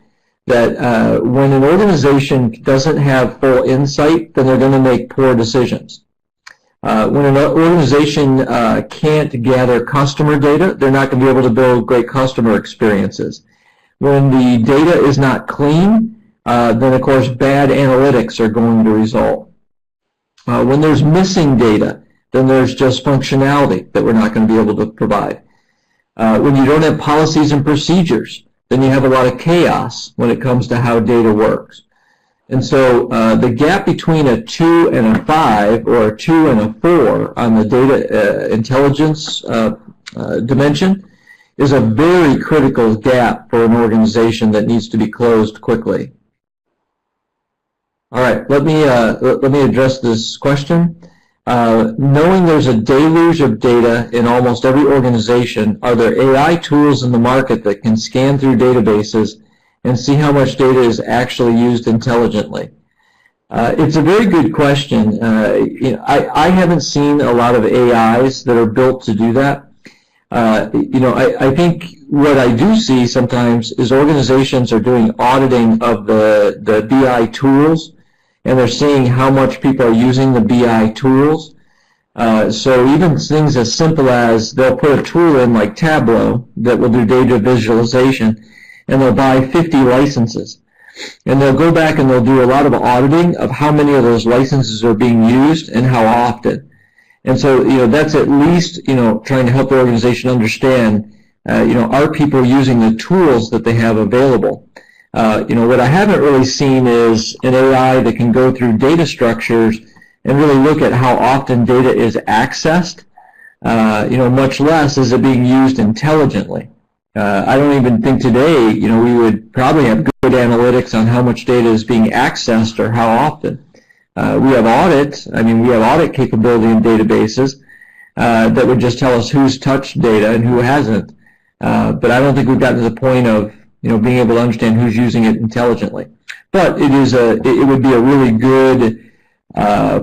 Speaker 2: that when an organization doesn't have full insight, then they're going to make poor decisions. When an organization can't gather customer data, they're not going to be able to build great customer experiences. When the data is not clean, then of course bad analytics are going to result. When there's missing data, then there's just functionality that we're not going to be able to provide. When you don't have policies and procedures, then you have a lot of chaos when it comes to how data works. And so the gap between a 2 and a 5 or a 2 and a 4 on the data intelligence dimension is a very critical gap for an organization that needs to be closed quickly. All right, let me address this question. Knowing there's a deluge of data in almost every organization, are there AI tools in the market that can scan through databases and see how much data is actually used intelligently? It's a very good question. I haven't seen a lot of AIs that are built to do that. I think what I do see sometimes is organizations are doing auditing of the BI tools, and they're seeing how much people are using the BI tools. So even things as simple as they'll put a tool in like Tableau that will do data visualization, and they'll buy 50 licenses. And they'll go back and they'll do a lot of auditing of how many of those licenses are being used and how often. And so, that's at least, trying to help the organization understand, are people using the tools that they have available? What I haven't really seen is an AI that can go through data structures and really look at how often data is accessed, much less is it being used intelligently. I don't even think today, we would probably have good analytics on how much data is being accessed or how often. We have audit. We have audit capability in databases that would just tell us who's touched data and who hasn't. But I don't think we've gotten to the point of being able to understand who's using it intelligently. But it would be a really good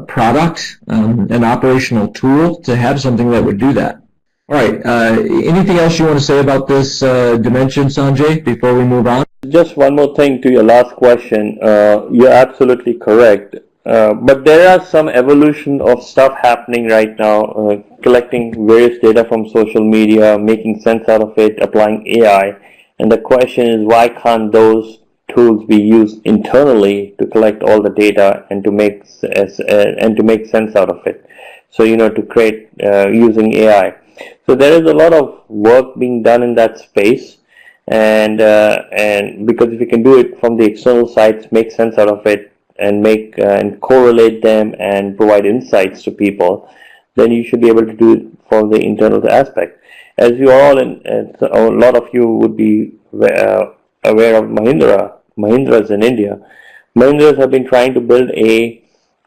Speaker 2: product, an operational tool to have something that would do that. All right. Anything else you want to say about this dimension, Sanjay, before we move on?
Speaker 1: Just one more thing to your last question. You're absolutely correct. But there are some evolution of stuff happening right now, collecting various data from social media, making sense out of it, applying AI. And the question is, why can't those tools be used internally to collect all the data and to make sense out of it? So, to create using AI. So there is a lot of work being done in that space, and because if you can do it from the external sites, make sense out of it, and make and correlate them and provide insights to people, then you should be able to do it from the internal aspect. As you all, and a lot of you would be aware of Mahindras in India. Mahindras have been trying to build a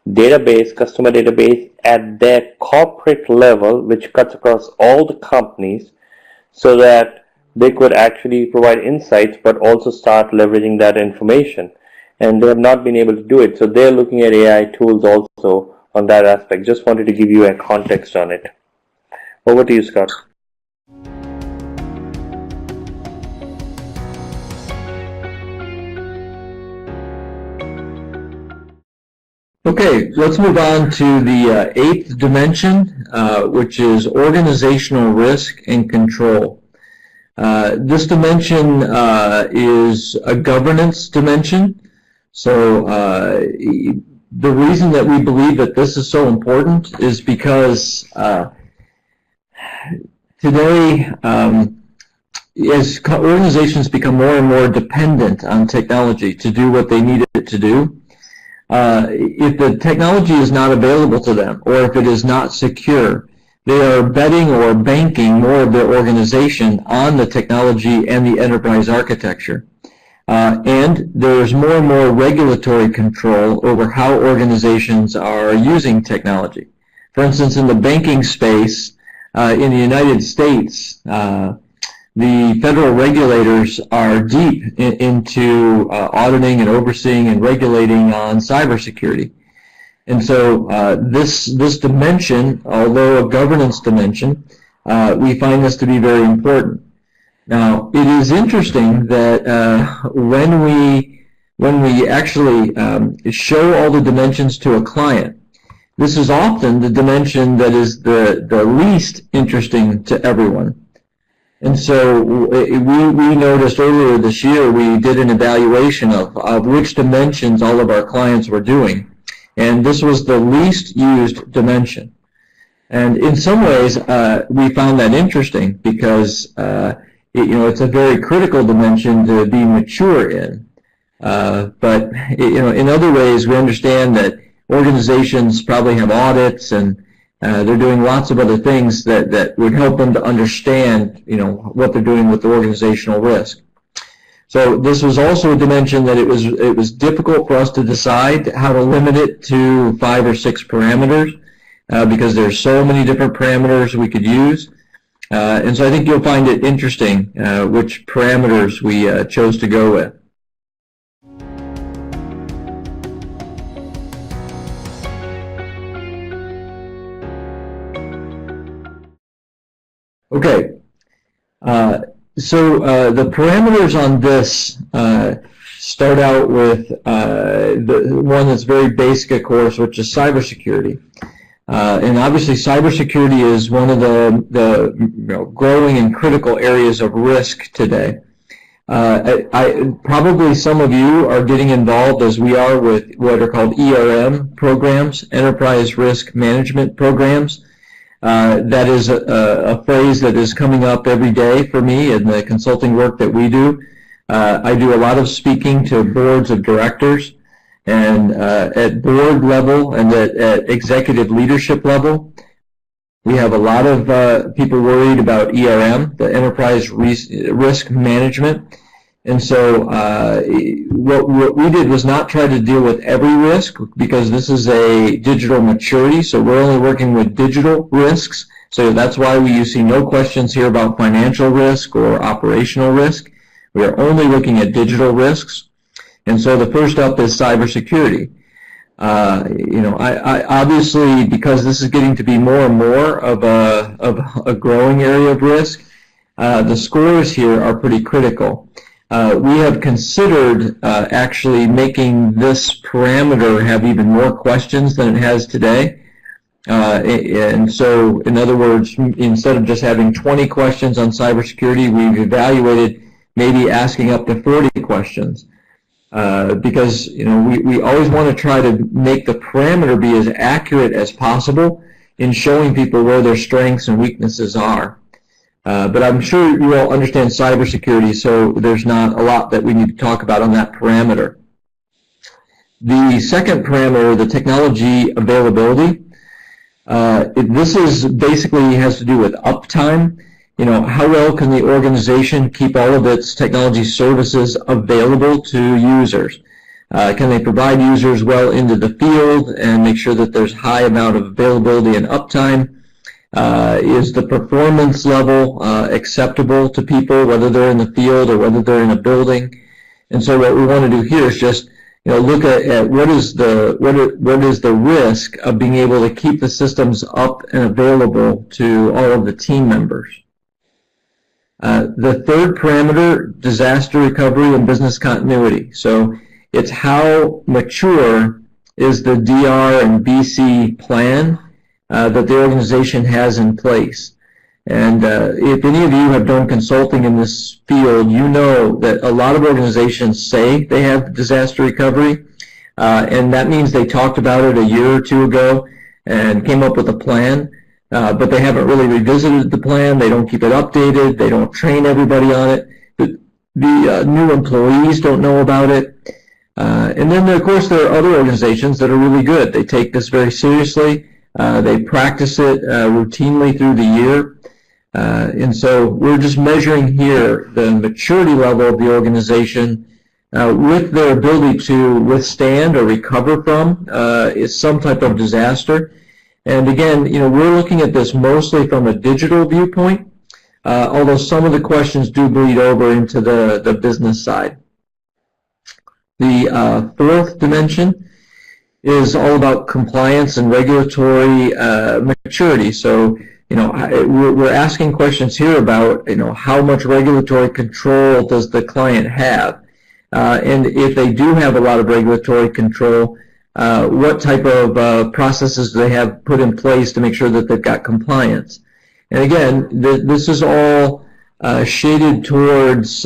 Speaker 1: database, customer database at their corporate level, which cuts across all the companies, so that they could actually provide insights, but also start leveraging that information. And they have not been able to do it. So they're looking at AI tools also on that aspect. Just wanted to give you a context on it. Over to you, Scott.
Speaker 2: Okay, let's move on to the eighth dimension, which is organizational risk and control. This dimension is a governance dimension. So the reason that we believe that this is so important is because today, as organizations become more and more dependent on technology to do what they need it to do, if the technology is not available to them, or if it is not secure, they are betting or banking more of their organization on the technology and the enterprise architecture. And there's more and more regulatory control over how organizations are using technology. For instance, in the banking space, in the United States, the federal regulators are deep into auditing and overseeing and regulating on cybersecurity. And so this dimension, although a governance dimension, we find this to be very important. Now, it is interesting that when we actually show all the dimensions to a client, this is often the dimension that is the least interesting to everyone. And so we noticed earlier this year, we did an evaluation of which dimensions all of our clients were doing. And this was the least used dimension. And in some ways, we found that interesting because it's a very critical dimension to be mature in. But in other ways, we understand that organizations probably have audits and they're doing lots of other things that would help them to understand, what they're doing with the organizational risk. So this was also a dimension that it was difficult for us to decide how to limit it to 5 or 6 parameters because there's so many different parameters we could use. And so I think you'll find it interesting which parameters we chose to go with. Okay, so the parameters on this start out with the one that's very basic, of course, which is cybersecurity. And obviously, cybersecurity is one of the growing and critical areas of risk today. Probably some of you are getting involved, as we are, with what are called ERM programs, Enterprise Risk Management Programs. That is a phrase that is coming up every day for me in the consulting work that we do. I do a lot of speaking to boards of directors, and at board level and at executive leadership level, we have a lot of people worried about ERM, the Enterprise Risk Management. And so what we did was not try to deal with every risk, because this is a digital maturity, so we're only working with digital risks. So that's why you see no questions here about financial risk or operational risk. We are only looking at digital risks. And so the first up is cybersecurity. I obviously, because this is getting to be more and more of a growing area of risk, the scores here are pretty critical. We have considered actually making this parameter have even more questions than it has today. And so, in other words, instead of just having 20 questions on cybersecurity, we've evaluated maybe asking up to 40 questions. Because we always want to try to make the parameter be as accurate as possible in showing people where their strengths and weaknesses are. But I'm sure you all understand cybersecurity, so there's not a lot that we need to talk about on that parameter. The second parameter, the technology availability, this is basically has to do with uptime. How well can the organization keep all of its technology services available to users? Can they provide users well into the field and make sure that there's high amount of availability and uptime? Is the performance level acceptable to people, whether they're in the field or whether they're in a building? And so what we want to do here is just look at what is the risk of being able to keep the systems up and available to all of the team members. The third parameter, disaster recovery and business continuity. So it's how mature is the DR and BC plan that the organization has in place. And if any of you have done consulting in this field, you know that a lot of organizations say they have disaster recovery, and that means they talked about it a year or two ago and came up with a plan. But they haven't really revisited the plan. They don't keep it updated. They don't train everybody on it. The new employees don't know about it. And then, of course, there are other organizations that are really good. They take this very seriously. They practice it routinely through the year. And so we're just measuring here the maturity level of the organization with their ability to withstand or recover from some type of disaster. And again, we're looking at this mostly from a digital viewpoint, although some of the questions do bleed over into the business side. The fourth dimension is all about compliance and regulatory maturity. So, we're asking questions here about, how much regulatory control does the client have? And if they do have a lot of regulatory control, what type of processes do they have put in place to make sure that they've got compliance? And again, this is all shaded towards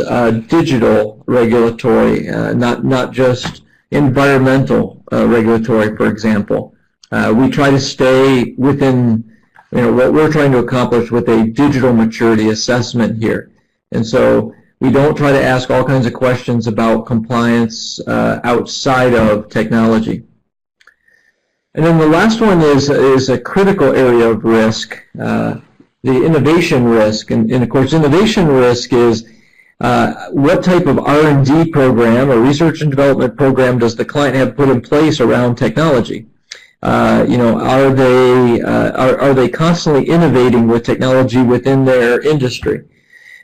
Speaker 2: digital regulatory, not just environmental regulatory, for example. We try to stay within what we're trying to accomplish with a digital maturity assessment here. And so we don't try to ask all kinds of questions about compliance outside of technology. And then the last one is a critical area of risk, the innovation risk. And of course, innovation risk is what type of R&D program or research and development program does the client have put in place around technology? Are they constantly innovating with technology within their industry?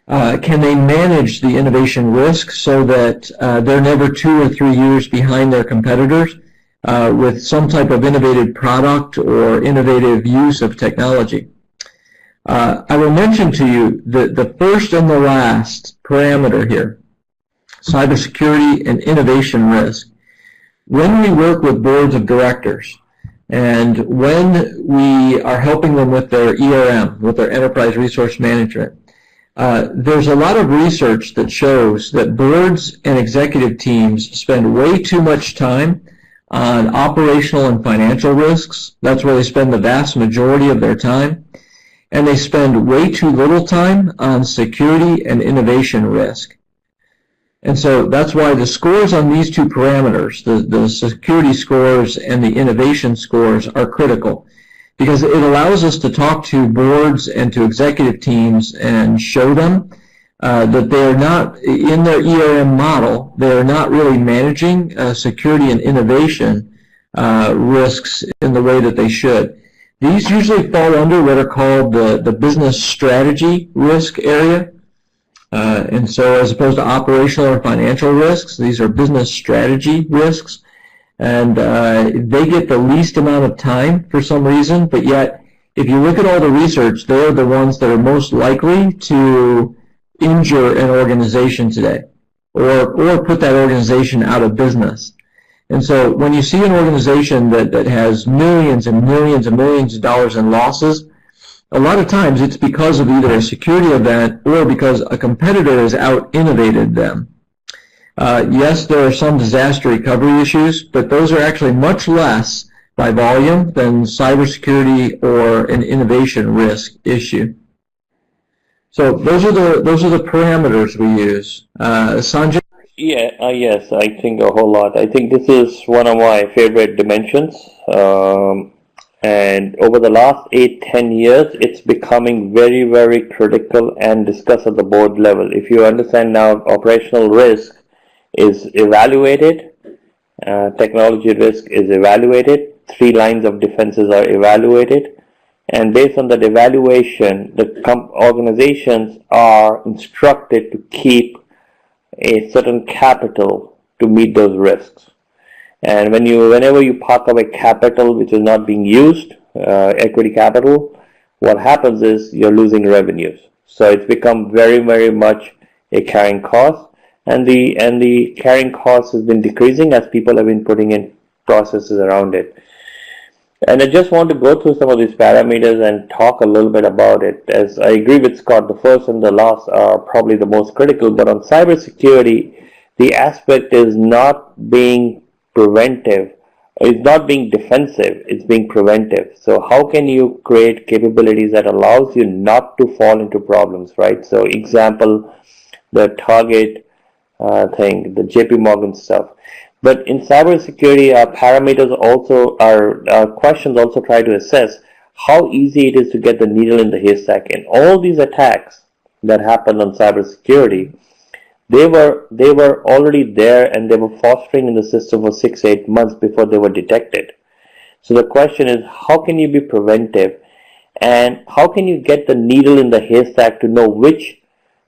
Speaker 2: Can they manage the innovation risk so that they're never 2 or 3 years behind their competitors with some type of innovative product or innovative use of technology? I will mention to you the first and the last parameter here, cybersecurity and innovation risk. When we work with boards of directors, and when we are helping them with their ERM, with their enterprise resource management, there's a lot of research that shows that boards and executive teams spend way too much time on operational and financial risks. That's where they spend the vast majority of their time. And they spend way too little time on security and innovation risk. And so that's why the scores on these two parameters, the security scores and the innovation scores, are critical, because it allows us to talk to boards and to executive teams and show them that they are not, in their ERM model, they are not really managing security and innovation risks in the way that they should. These usually fall under what are called the business strategy risk area. And so as opposed to operational or financial risks, these are business strategy risks. And they get the least amount of time for some reason, but yet if you look at all the research, they're the ones that are most likely to injure an organization today or put that organization out of business. And so when you see an organization that has millions and millions and millions of dollars in losses, a lot of times it's because of either a security event or because a competitor has out-innovated them. Yes, there are some disaster recovery issues, but those are actually much less by volume than cybersecurity or an innovation risk issue. So those are the parameters we use. Sanjay?
Speaker 1: Yeah, yes, I think a whole lot. I think this is one of my favorite dimensions. And over the last 8-10 years, it's becoming very, very critical and discussed at the board level. If you understand now, operational risk is evaluated, technology risk is evaluated, 3 lines of defenses are evaluated, and based on that evaluation, the organizations are instructed to keep a certain capital to meet those risks. And whenever you park away capital which is not being used, equity capital, what happens is you're losing revenues. So it's become very, very much a carrying cost, and the carrying cost has been decreasing as people have been putting in processes around it. And I just want to go through some of these parameters and talk a little bit about it. As I agree with Scott, the first and the last are probably the most critical, but on cybersecurity, the aspect is not being preventive. It's not being defensive, it's being preventive. So how can you create capabilities that allows you not to fall into problems, right? So example, the target thing, the JP Morgan stuff. But in cybersecurity, our parameters also, our questions also try to assess how easy it is to get the needle in the haystack. And all these attacks that happened on cybersecurity, they were already there, and they were fostering in the system for 6-8 months before they were detected. So the question is, how can you be preventive, and how can you get the needle in the haystack to know which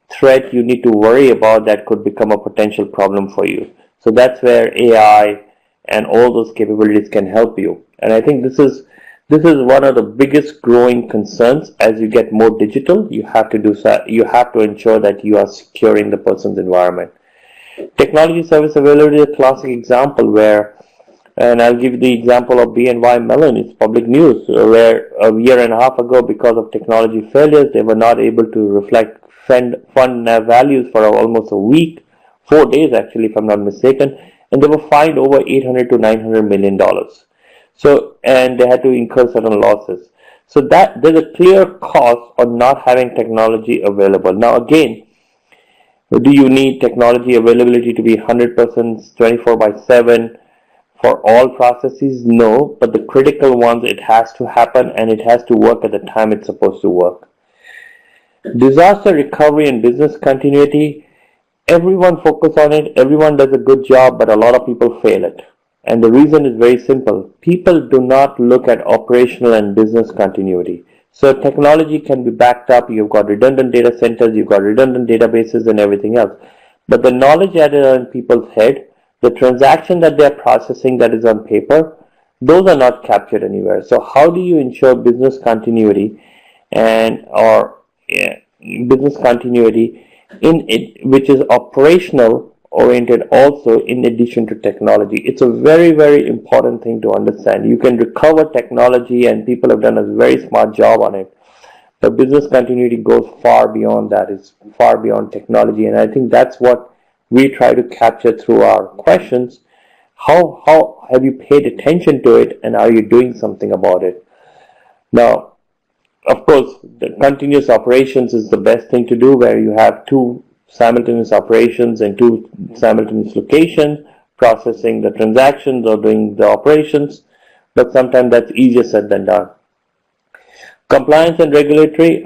Speaker 1: threat you need to worry about that could become a potential problem for you? So that's where AI and all those capabilities can help you. And I think this is one of the biggest growing concerns. As you get more digital, you have to ensure that you are securing the person's environment. Technology service availability is a classic example where, and I'll give you the example of BNY Mellon. It's public news, where a year and a half ago, because of technology failures, they were not able to reflect fund values for almost a week, 4 days actually, if I'm not mistaken, and they were fined over $800 to $900 million. So, and they had to incur certain losses. So that there's a clear cost on not having technology available. Now again, do you need technology availability to be 100% 24/7 for all processes? No, but the critical ones, it has to happen, and it has to work at the time it's supposed to work. Disaster recovery and business continuity, everyone focuses on it, everyone does a good job, but a lot of people fail it. And the reason is very simple. People do not look at operational and business continuity. So technology can be backed up, you've got redundant data centers, you've got redundant databases and everything else. But the knowledge added in people's head, the transaction that they're processing that is on paper, those are not captured anywhere. So how do you ensure business continuity business continuity in it, which is operational oriented also in addition to technology? It's a very, very important thing to understand. You can recover technology, and people have done a very smart job on it. But business continuity goes far beyond that. It's far beyond technology. And I think that's what we try to capture through our questions. How have you paid attention to it, and are you doing something about it? Now, of course, the continuous operations is the best thing to do, where you have two simultaneous operations and two simultaneous locations processing the transactions or doing the operations, but sometimes that's easier said than done. Compliance and regulatory,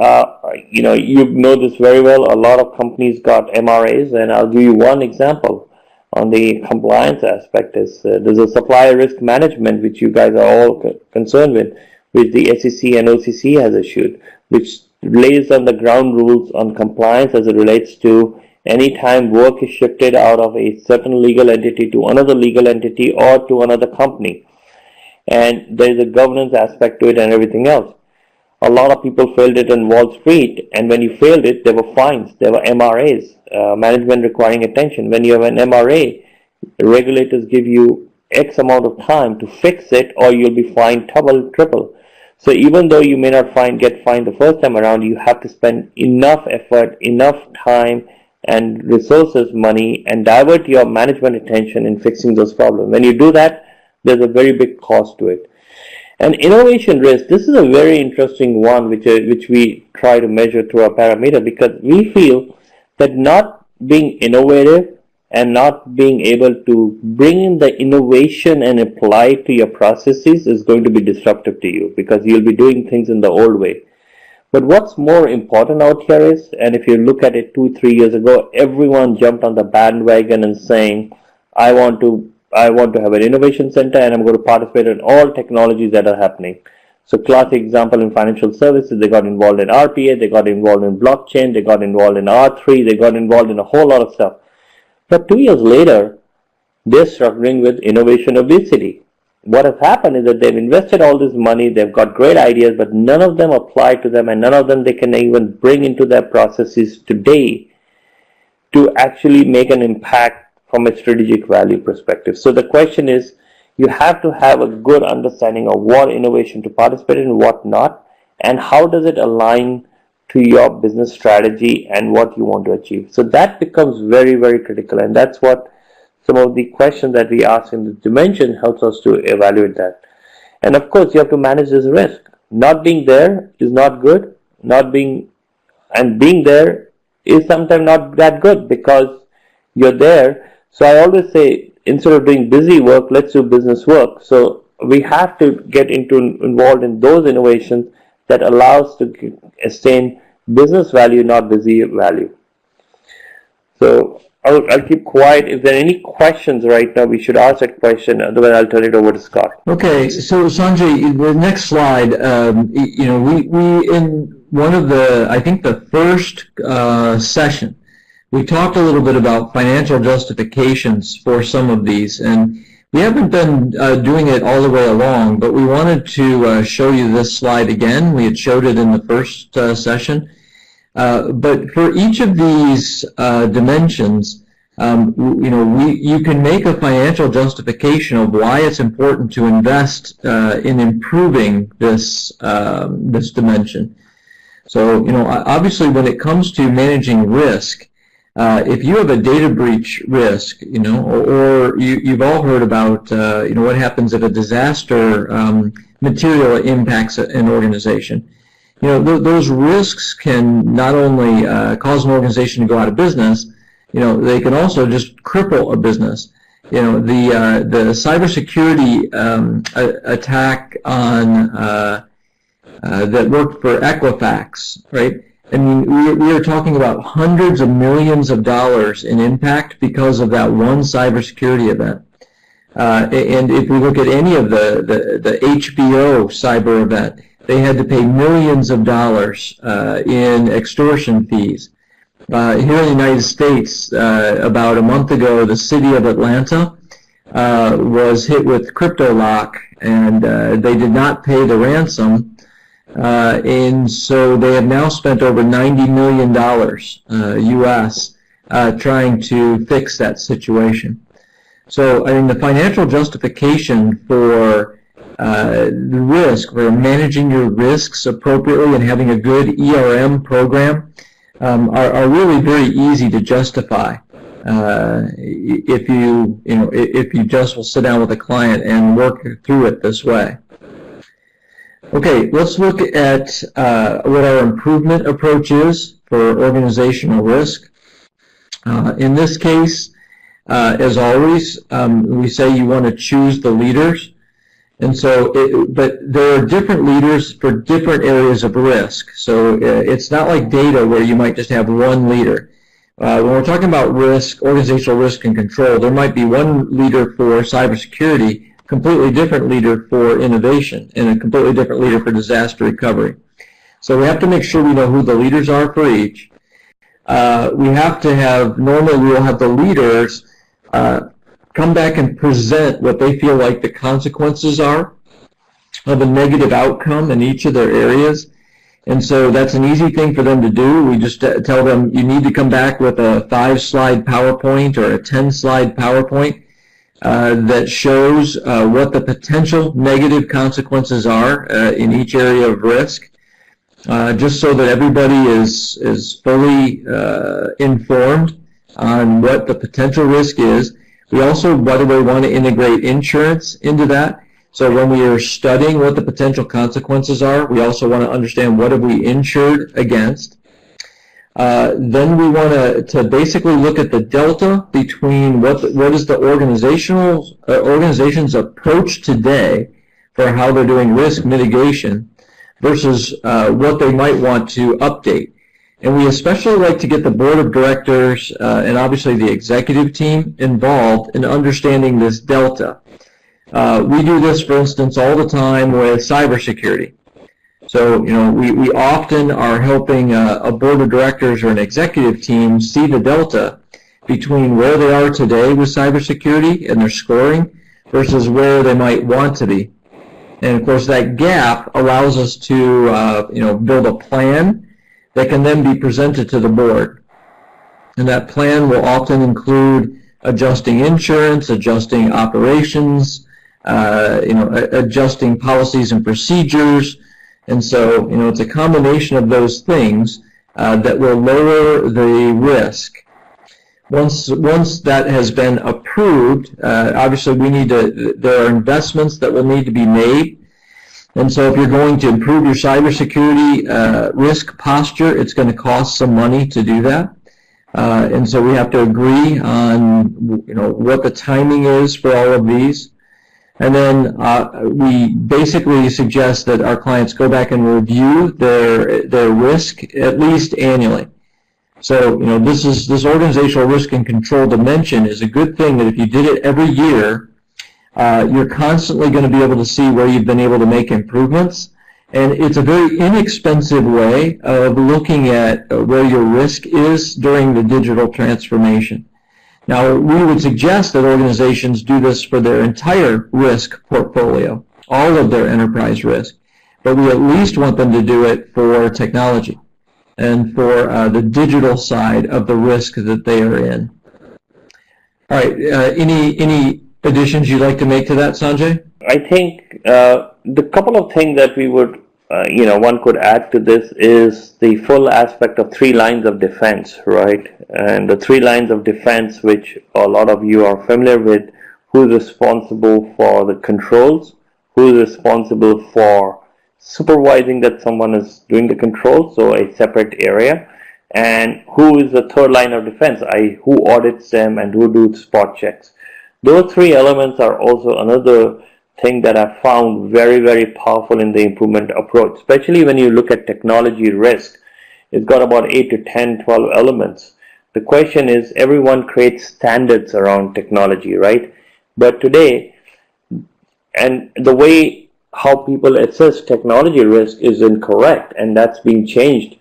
Speaker 1: you know this very well. A lot of companies got MRAs, and I'll give you one example on the compliance aspect. There's a supplier risk management, which you guys are all concerned with, which the SEC and OCC has issued, which lays on the ground rules on compliance as it relates to any time work is shifted out of a certain legal entity to another legal entity or to another company. And there is a governance aspect to it and everything else. A lot of people failed it on Wall Street, and when you failed it, there were fines, there were MRAs, management requiring attention. When you have an MRA, the regulators give you X amount of time to fix it, or you'll be fined double, triple. So even though you may not get fined the first time around, you have to spend enough effort, enough time and resources, money, and divert your management attention in fixing those problems. When you do that, there's a very big cost to it. And innovation risk, this is a very interesting one which we try to measure through our parameter, because we feel that not being innovative and not being able to bring in the innovation and apply it to your processes is going to be disruptive to you, because you'll be doing things in the old way. But what's more important out here is, and if you look at it 2-3 years ago, everyone jumped on the bandwagon and saying, I want to have an innovation center, and I'm going to participate in all technologies that are happening. So classic example in financial services, they got involved in RPA, they got involved in blockchain, they got involved in R3, they got involved in a whole lot of stuff. But 2 years later, they're struggling with innovation obesity. What has happened is that they've invested all this money, they've got great ideas, but none of them apply to them, and none of them they can even bring into their processes today to actually make an impact from a strategic value perspective. So the question is, you have to have a good understanding of what innovation to participate in and what not, and how does it align to your business strategy and what you want to achieve. So that becomes very, very critical, and that's what some of the questions that we ask in the dimension helps us to evaluate that. And of course, you have to manage this risk. Not being there is not good. Being there is sometimes not that good, because you're there. So I always say, instead of doing busy work, let's do business work. So we have to get involved in those innovations that allow us to sustain business value, not busy value. So I'll keep quiet. If there are any questions right now, we should ask that question. Otherwise, I'll turn it over to Scott.
Speaker 2: Okay, so Sanjay, the next slide, we in one of the, I think the first session, we talked a little bit about financial justifications for some of these, and we haven't been doing it all the way along, but we wanted to show you this slide again. We had showed it in the first session. But for each of these dimensions, you can make a financial justification of why it's important to invest in improving this this dimension. So, obviously, when it comes to managing risk, if you have a data breach risk, or you've all heard about, what happens if a disaster material impacts an organization. Those risks can not only cause an organization to go out of business, they can also just cripple a business. The cybersecurity attack on that worked for Equifax, right? I mean, we are talking about hundreds of millions of dollars in impact because of that one cybersecurity event. And if we look at any of the HBO cyber event, they had to pay millions of dollars in extortion fees. Here in the United States, about a month ago, the city of Atlanta was hit with CryptoLock, and they did not pay the ransom. And so they have now spent over $90 million U.S. Trying to fix that situation. So, I mean, the financial justification for the risk, for managing your risks appropriately and having a good ERM program are really very easy to justify if you just will sit down with a client and work through it this way. Okay, let's look at what our improvement approach is for organizational risk. In this case, as always, we say you want to choose the leaders. And so, but there are different leaders for different areas of risk. So it's not like data where you might just have one leader. When we're talking about risk, organizational risk and control, there might be one leader for cybersecurity, completely different leader for innovation, and a completely different leader for disaster recovery. So we have to make sure we know who the leaders are for each. We have to have, normally we will have the leaders come back and present what they feel like the consequences are of a negative outcome in each of their areas. And so that's an easy thing for them to do. We just tell them you need to come back with a 5-slide PowerPoint or a 10-slide PowerPoint that shows what the potential negative consequences are in each area of risk, just so that everybody is fully informed on what the potential risk is. We also, by the way, want to integrate insurance into that. So when we are studying what the potential consequences are, we also want to understand what have we insured against. Then we want to basically look at the delta between what is the organization's approach today for how they're doing risk mitigation versus what they might want to update. And we especially like to get the board of directors and obviously the executive team involved in understanding this delta. We do this, for instance, all the time with cybersecurity. So, we often are helping a board of directors or an executive team see the delta between where they are today with cybersecurity and their scoring versus where they might want to be. And, of course, that gap allows us to, build a plan that can then be presented to the board. And that plan will often include adjusting insurance, adjusting operations, adjusting policies and procedures. And so, it's a combination of those things that will lower the risk. Once that has been approved, obviously there are investments that will need to be made. And so if you're going to improve your cybersecurity risk posture, it's going to cost some money to do that. And so we have to agree on, what the timing is for all of these. And then we basically suggest that our clients go back and review their risk at least annually. So, this organizational risk and control dimension is a good thing that if you did it every year, you're constantly going to be able to see where you've been able to make improvements. And it's a very inexpensive way of looking at where your risk is during the digital transformation. Now, we would suggest that organizations do this for their entire risk portfolio, all of their enterprise risk, but we at least want them to do it for technology and for the digital side of the risk that they are in. All right, any additions you'd like to make to that, Sanjay?
Speaker 1: I think the couple of things that we would, one could add to this is the full aspect of 3 lines of defense, right? And the 3 lines of defense, which a lot of you are familiar with: who's responsible for the controls, who's responsible for supervising that someone is doing the control, so a separate area, and who is the 3rd line of defense, who audits them and who do spot checks. Those 3 elements are also another thing that I found very, very powerful in the improvement approach, especially when you look at technology risk. It's got about 8 to 10, 12 elements. The question is, everyone creates standards around technology, right? But today, and the way how people assess technology risk is incorrect, and that's being changed.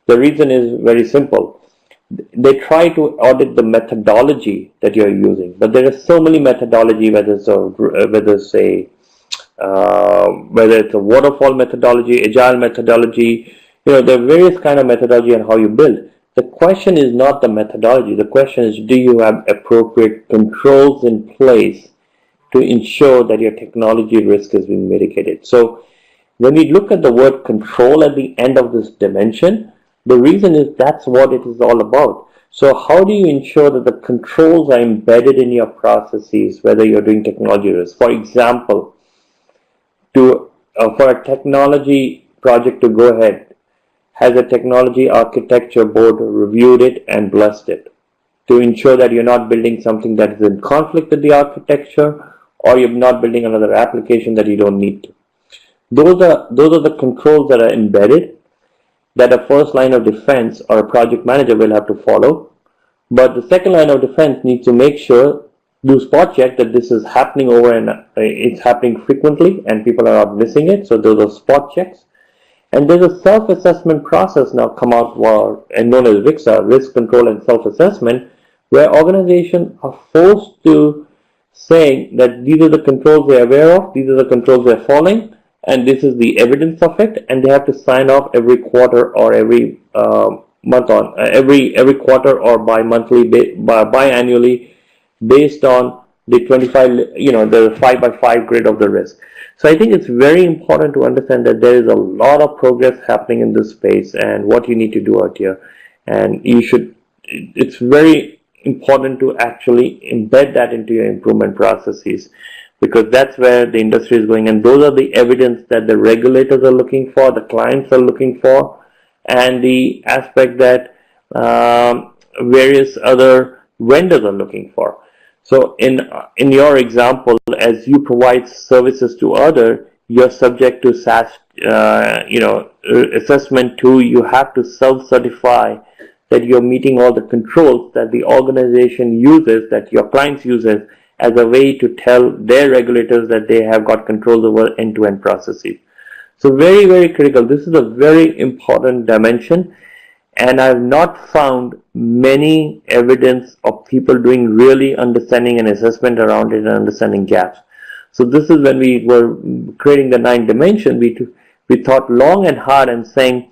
Speaker 1: The reason is very simple. They try to audit the methodology that you're using, but there are so many methodology, whether it's a waterfall methodology, agile methodology. There are various kind of methodology on how you build. The question is not the methodology. The question is, do you have appropriate controls in place to ensure that your technology risk is being mitigated? So when we look at the word control at the end of this dimension, the reason is that's what it is all about. So how do you ensure that the controls are embedded in your processes, whether you're doing technology risk? For example, for a technology project to go ahead, has a technology architecture board reviewed it and blessed it to ensure that you're not building something that is in conflict with the architecture, or you're not building another application that you don't need to. Those are the controls that are embedded, that a first line of defense or a project manager will have to follow. But the second line of defense needs to make sure, do spot check that this is happening over and it's happening frequently and people are not missing it. So those are spot checks. And there's a self-assessment process now come out, and known as RICSA, risk control and self-assessment, where organizations are forced to saying that these are the controls they're aware of, these are the controls they're following, and this is the evidence of it, and they have to sign off every quarter or every month on every quarter or biannually based on the 25, the 5x5 grid of the risk. So I think it's very important to understand that there is a lot of progress happening in this space and what you need to do out here, and it's very important to actually embed that into your improvement processes, because that's where the industry is going, and those are the evidence that the regulators are looking for, the clients are looking for, and the aspect that various other vendors are looking for. So in your example, as you provide services to others, you're subject to SaaS, assessment too. You have to self-certify that you're meeting all the controls that the organization uses, that your clients uses, as a way to tell their regulators that they have got control over end-to-end processes. So very, very critical. This is a very important dimension, and I've not found many evidence of people doing really understanding and assessment around it and understanding gaps. So this is when we were creating the 9 dimension, we thought long and hard and saying,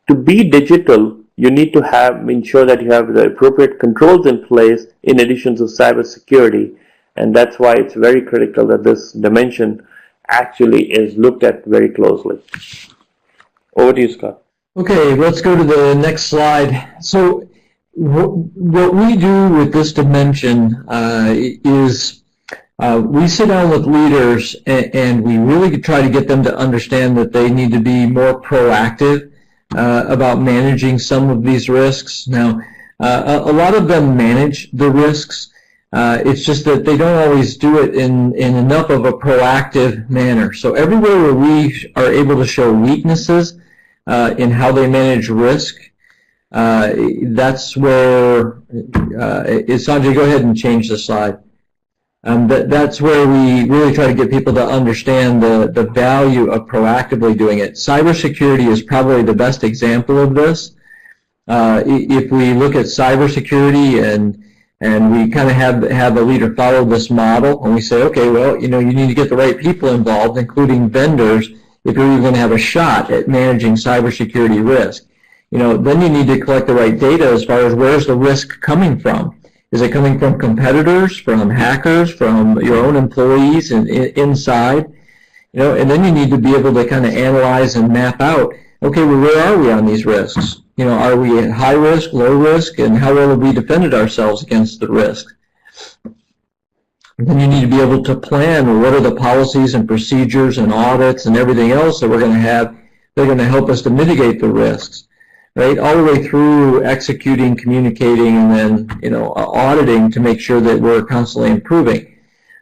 Speaker 1: to be digital, you need to ensure that you have the appropriate controls in place in addition to cybersecurity. And that's why it's very critical that this dimension actually is looked at very closely. Over to you, Scott.
Speaker 2: Okay, let's go to the next slide. So what we do with this dimension is we sit down with leaders and we really try to get them to understand that they need to be more proactive about managing some of these risks. Now, A lot of them manage the risks. It's just that they don't always do it in enough of a proactive manner. So everywhere where we are able to show weaknesses in how they manage risk, that's where, Sanjay, go ahead and change the slide. That's where we really try to get people to understand the value of proactively doing it. Cybersecurity is probably the best example of this. If we look at cybersecurity and we kind of have a leader follow this model, and we say, okay, well, you need to get the right people involved, including vendors, if you're even going to have a shot at managing cybersecurity risk. Then you need to collect the right data as far as where's the risk coming from. Is it coming from competitors, from hackers, from your own employees inside? And then you need to be able to kind of analyze and map out, okay, well, where are we on these risks? Are we at high risk, low risk, and how well have we defended ourselves against the risk? Then you need to be able to plan what are the policies and procedures and audits and everything else that we're going to have that are going to help us to mitigate the risks. Right, all the way through executing, communicating, and then auditing to make sure that we're constantly improving.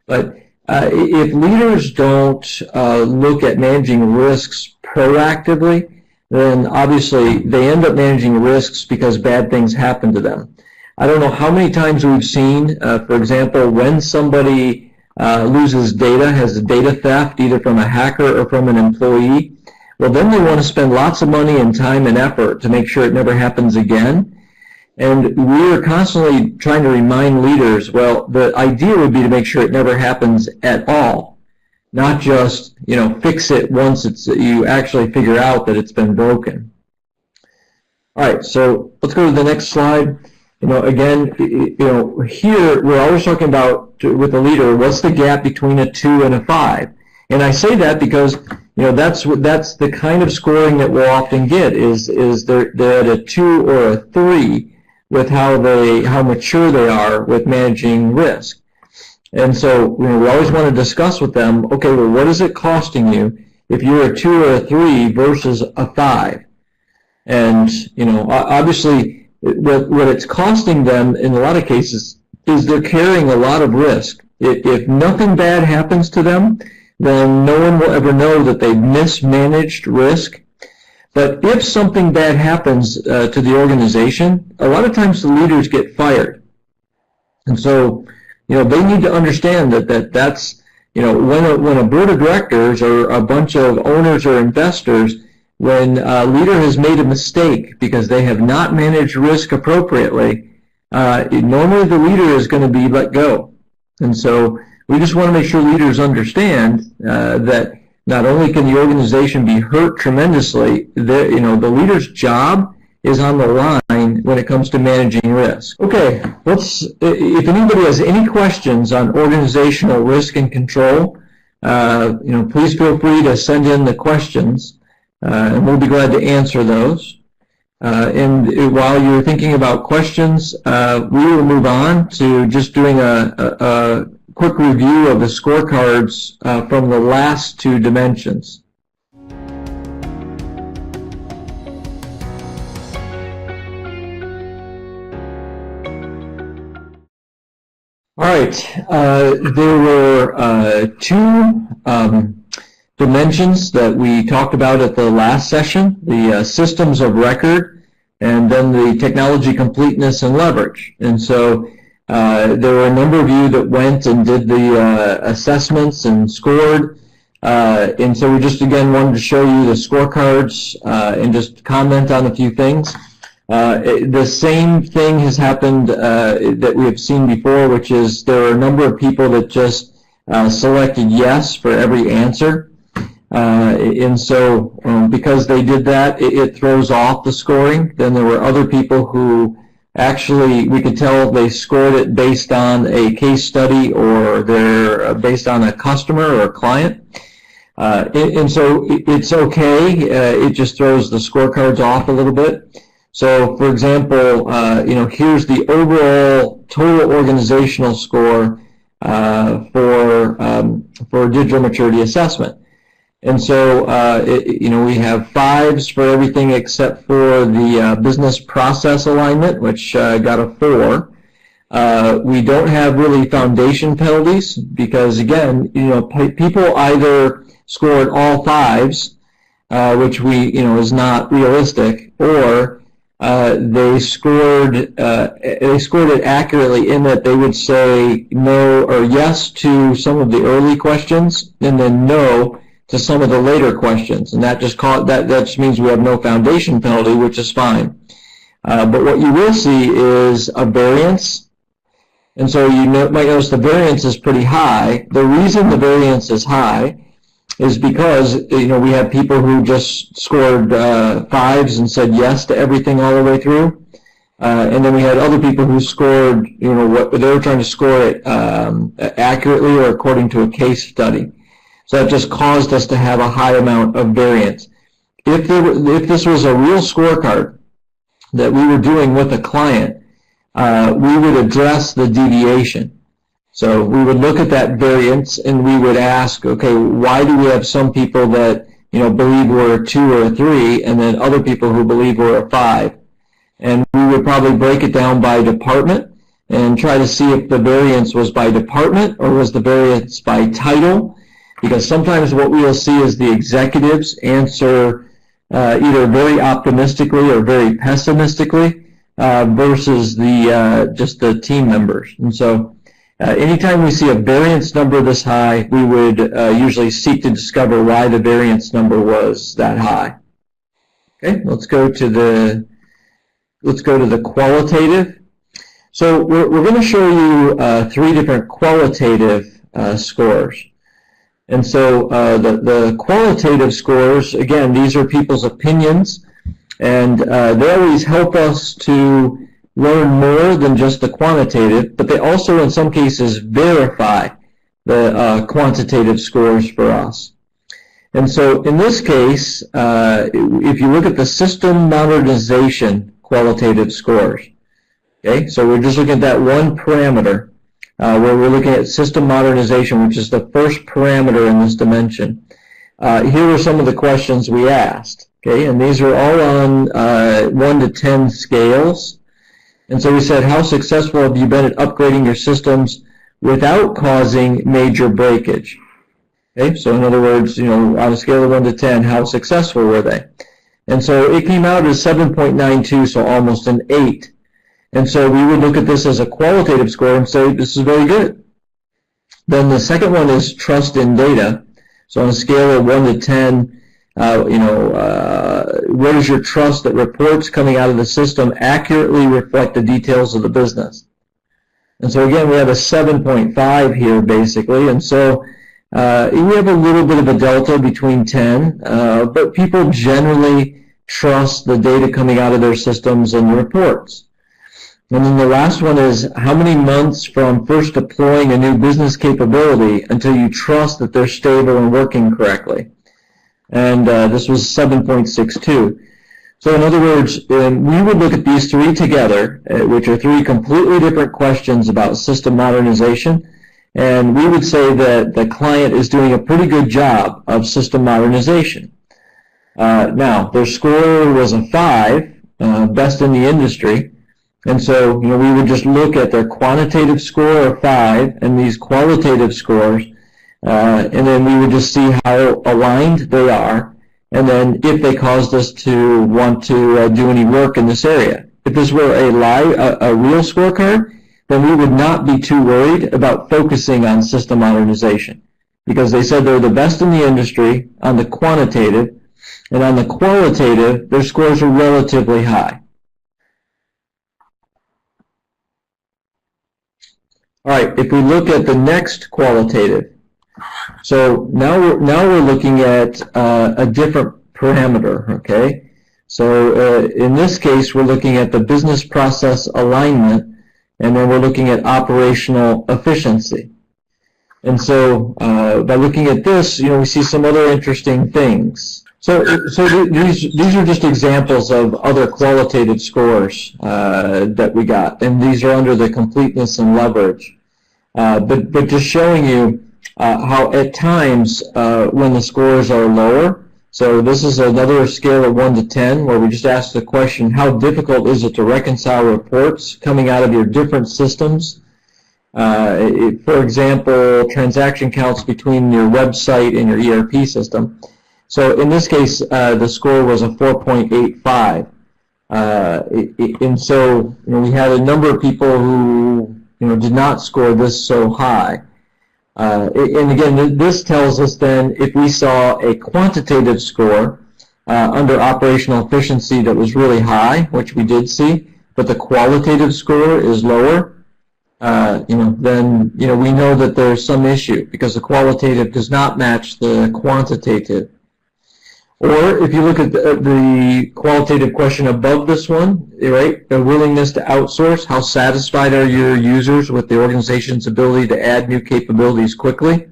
Speaker 2: But if leaders don't look at managing risks proactively, then obviously they end up managing risks because bad things happen to them. I don't know how many times we've seen, for example, when somebody loses data, has data theft, either from a hacker or from an employee. Well, then they want to spend lots of money and time and effort to make sure it never happens again. And we are constantly trying to remind leaders, well, the idea would be to make sure it never happens at all, not just, fix it once you actually figure out that it's been broken. All right, so let's go to the next slide. Again, here we're always talking about, with a leader, what's the gap between a 2 and a 5? And I say that because that's the kind of scoring that we'll often get is they're at a 2 or a 3 with how mature they are with managing risk. And so we always want to discuss with them, okay, well, what is it costing you if you're a 2 or a 3 versus a 5? And obviously what it's costing them in a lot of cases is they're carrying a lot of risk. If nothing bad happens to them, then no one will ever know that they've mismanaged risk. But if something bad happens to the organization, a lot of times the leaders get fired. And so, they need to understand that's, when a board of directors or a bunch of owners or investors, when a leader has made a mistake because they have not managed risk appropriately, normally the leader is going to be let go. And so we just want to make sure leaders understand that not only can the organization be hurt tremendously, the leader's job is on the line when it comes to managing risk. Okay, if anybody has any questions on organizational risk and control, please feel free to send in the questions, and we'll be glad to answer those. And while you're thinking about questions, we will move on to just doing a quick review of the scorecards from the last 2 dimensions. All right, there were 2 dimensions that we talked about at the last session, the systems of record, and then the technology completeness and leverage. And so there were a number of you that went and did the assessments and scored. And so we just, again, wanted to show you the scorecards and just comment on a few things. The same thing has happened that we have seen before, which is there are a number of people that just selected yes for every answer. And so because they did that, it throws off the scoring. Then there were other people who actually, we could tell they scored it based on a case study or they're based on a customer or a client. And so it's okay. It just throws the scorecards off a little bit. So, for example, here's the overall total organizational score for digital maturity assessment. And so, we have 5s for everything except for the business process alignment, which got a 4. We don't have really foundation penalties because, again, people either scored all 5s, which is not realistic, or they scored it accurately in that they would say no or yes to some of the early questions and then no to some of the later questions, and that just means we have no foundation penalty, which is fine. But what you will see is a variance, and so you might notice the variance is pretty high. The reason the variance is high is because we have people who just scored 5s and said yes to everything all the way through, and then we had other people who scored what they were trying to score it accurately or according to a case study. So that just caused us to have a high amount of variance. If this was a real scorecard that we were doing with a client, we would address the deviation. So we would look at that variance and we would ask, okay, why do we have some people that believe we're a 2 or a 3, and then other people who believe we're a 5? And we would probably break it down by department and try to see if the variance was by department or was the variance by title. Because sometimes what we will see is the executives answer either very optimistically or very pessimistically versus just the team members. And so anytime we see a variance number this high, we would usually seek to discover why the variance number was that high. Okay, let's go to the qualitative. So we're going to show you 3 different qualitative scores. And so the qualitative scores, again, these are people's opinions, and they always help us to learn more than just the quantitative, but they also, in some cases, verify the quantitative scores for us. And so in this case, if you look at the system modernization qualitative scores, okay, so we're just looking at that one parameter, where we're looking at system modernization, which is the first parameter in this dimension. Here are some of the questions we asked, okay, and these are all on 1 to 10 scales. And so we said, how successful have you been at upgrading your systems without causing major breakage? Okay, so in other words, on a scale of 1 to 10, how successful were they? And so it came out as 7.92, so almost an 8. And so we would look at this as a qualitative score and say, this is very good. Then the second one is trust in data. So on a scale of 1 to 10, what is your trust that reports coming out of the system accurately reflect the details of the business? And so again, we have a 7.5 here basically. And so we have a little bit of a delta between 10, but people generally trust the data coming out of their systems and the reports. And then the last one is how many months from first deploying a new business capability until you trust that they're stable and working correctly. And this was 7.62. So in other words, we would look at these 3 together, which are 3 completely different questions about system modernization, and we would say that the client is doing a pretty good job of system modernization. Now, their score was a 5, best in the industry. And so, we would just look at their quantitative score of 5 and these qualitative scores, and then we would just see how aligned they are, and then if they caused us to want to do any work in this area. If this were a real scorecard, then we would not be too worried about focusing on system modernization, because they said they're the best in the industry on the quantitative, and on the qualitative, their scores are relatively high. All right, if we look at the next qualitative, so now we're looking at a different parameter, okay? So in this case, we're looking at the business process alignment, and then we're looking at operational efficiency. And so by looking at this, we see some other interesting things. So these are just examples of other qualitative scores that we got, and these are under the completeness and leverage. But just showing you how at times when the scores are lower, so this is another scale of 1 to 10 where we just ask the question, how difficult is it to reconcile reports coming out of your different systems? For example, transaction counts between your website and your ERP system. So in this case, the score was a 4.85. And so we had a number of people who did not score this so high. And again, this tells us then if we saw a quantitative score under operational efficiency that was really high, which we did see, but the qualitative score is lower, then we know that there's some issue because the qualitative does not match the quantitative. Or if you look at the qualitative question above this one, right, the willingness to outsource, how satisfied are your users with the organization's ability to add new capabilities quickly?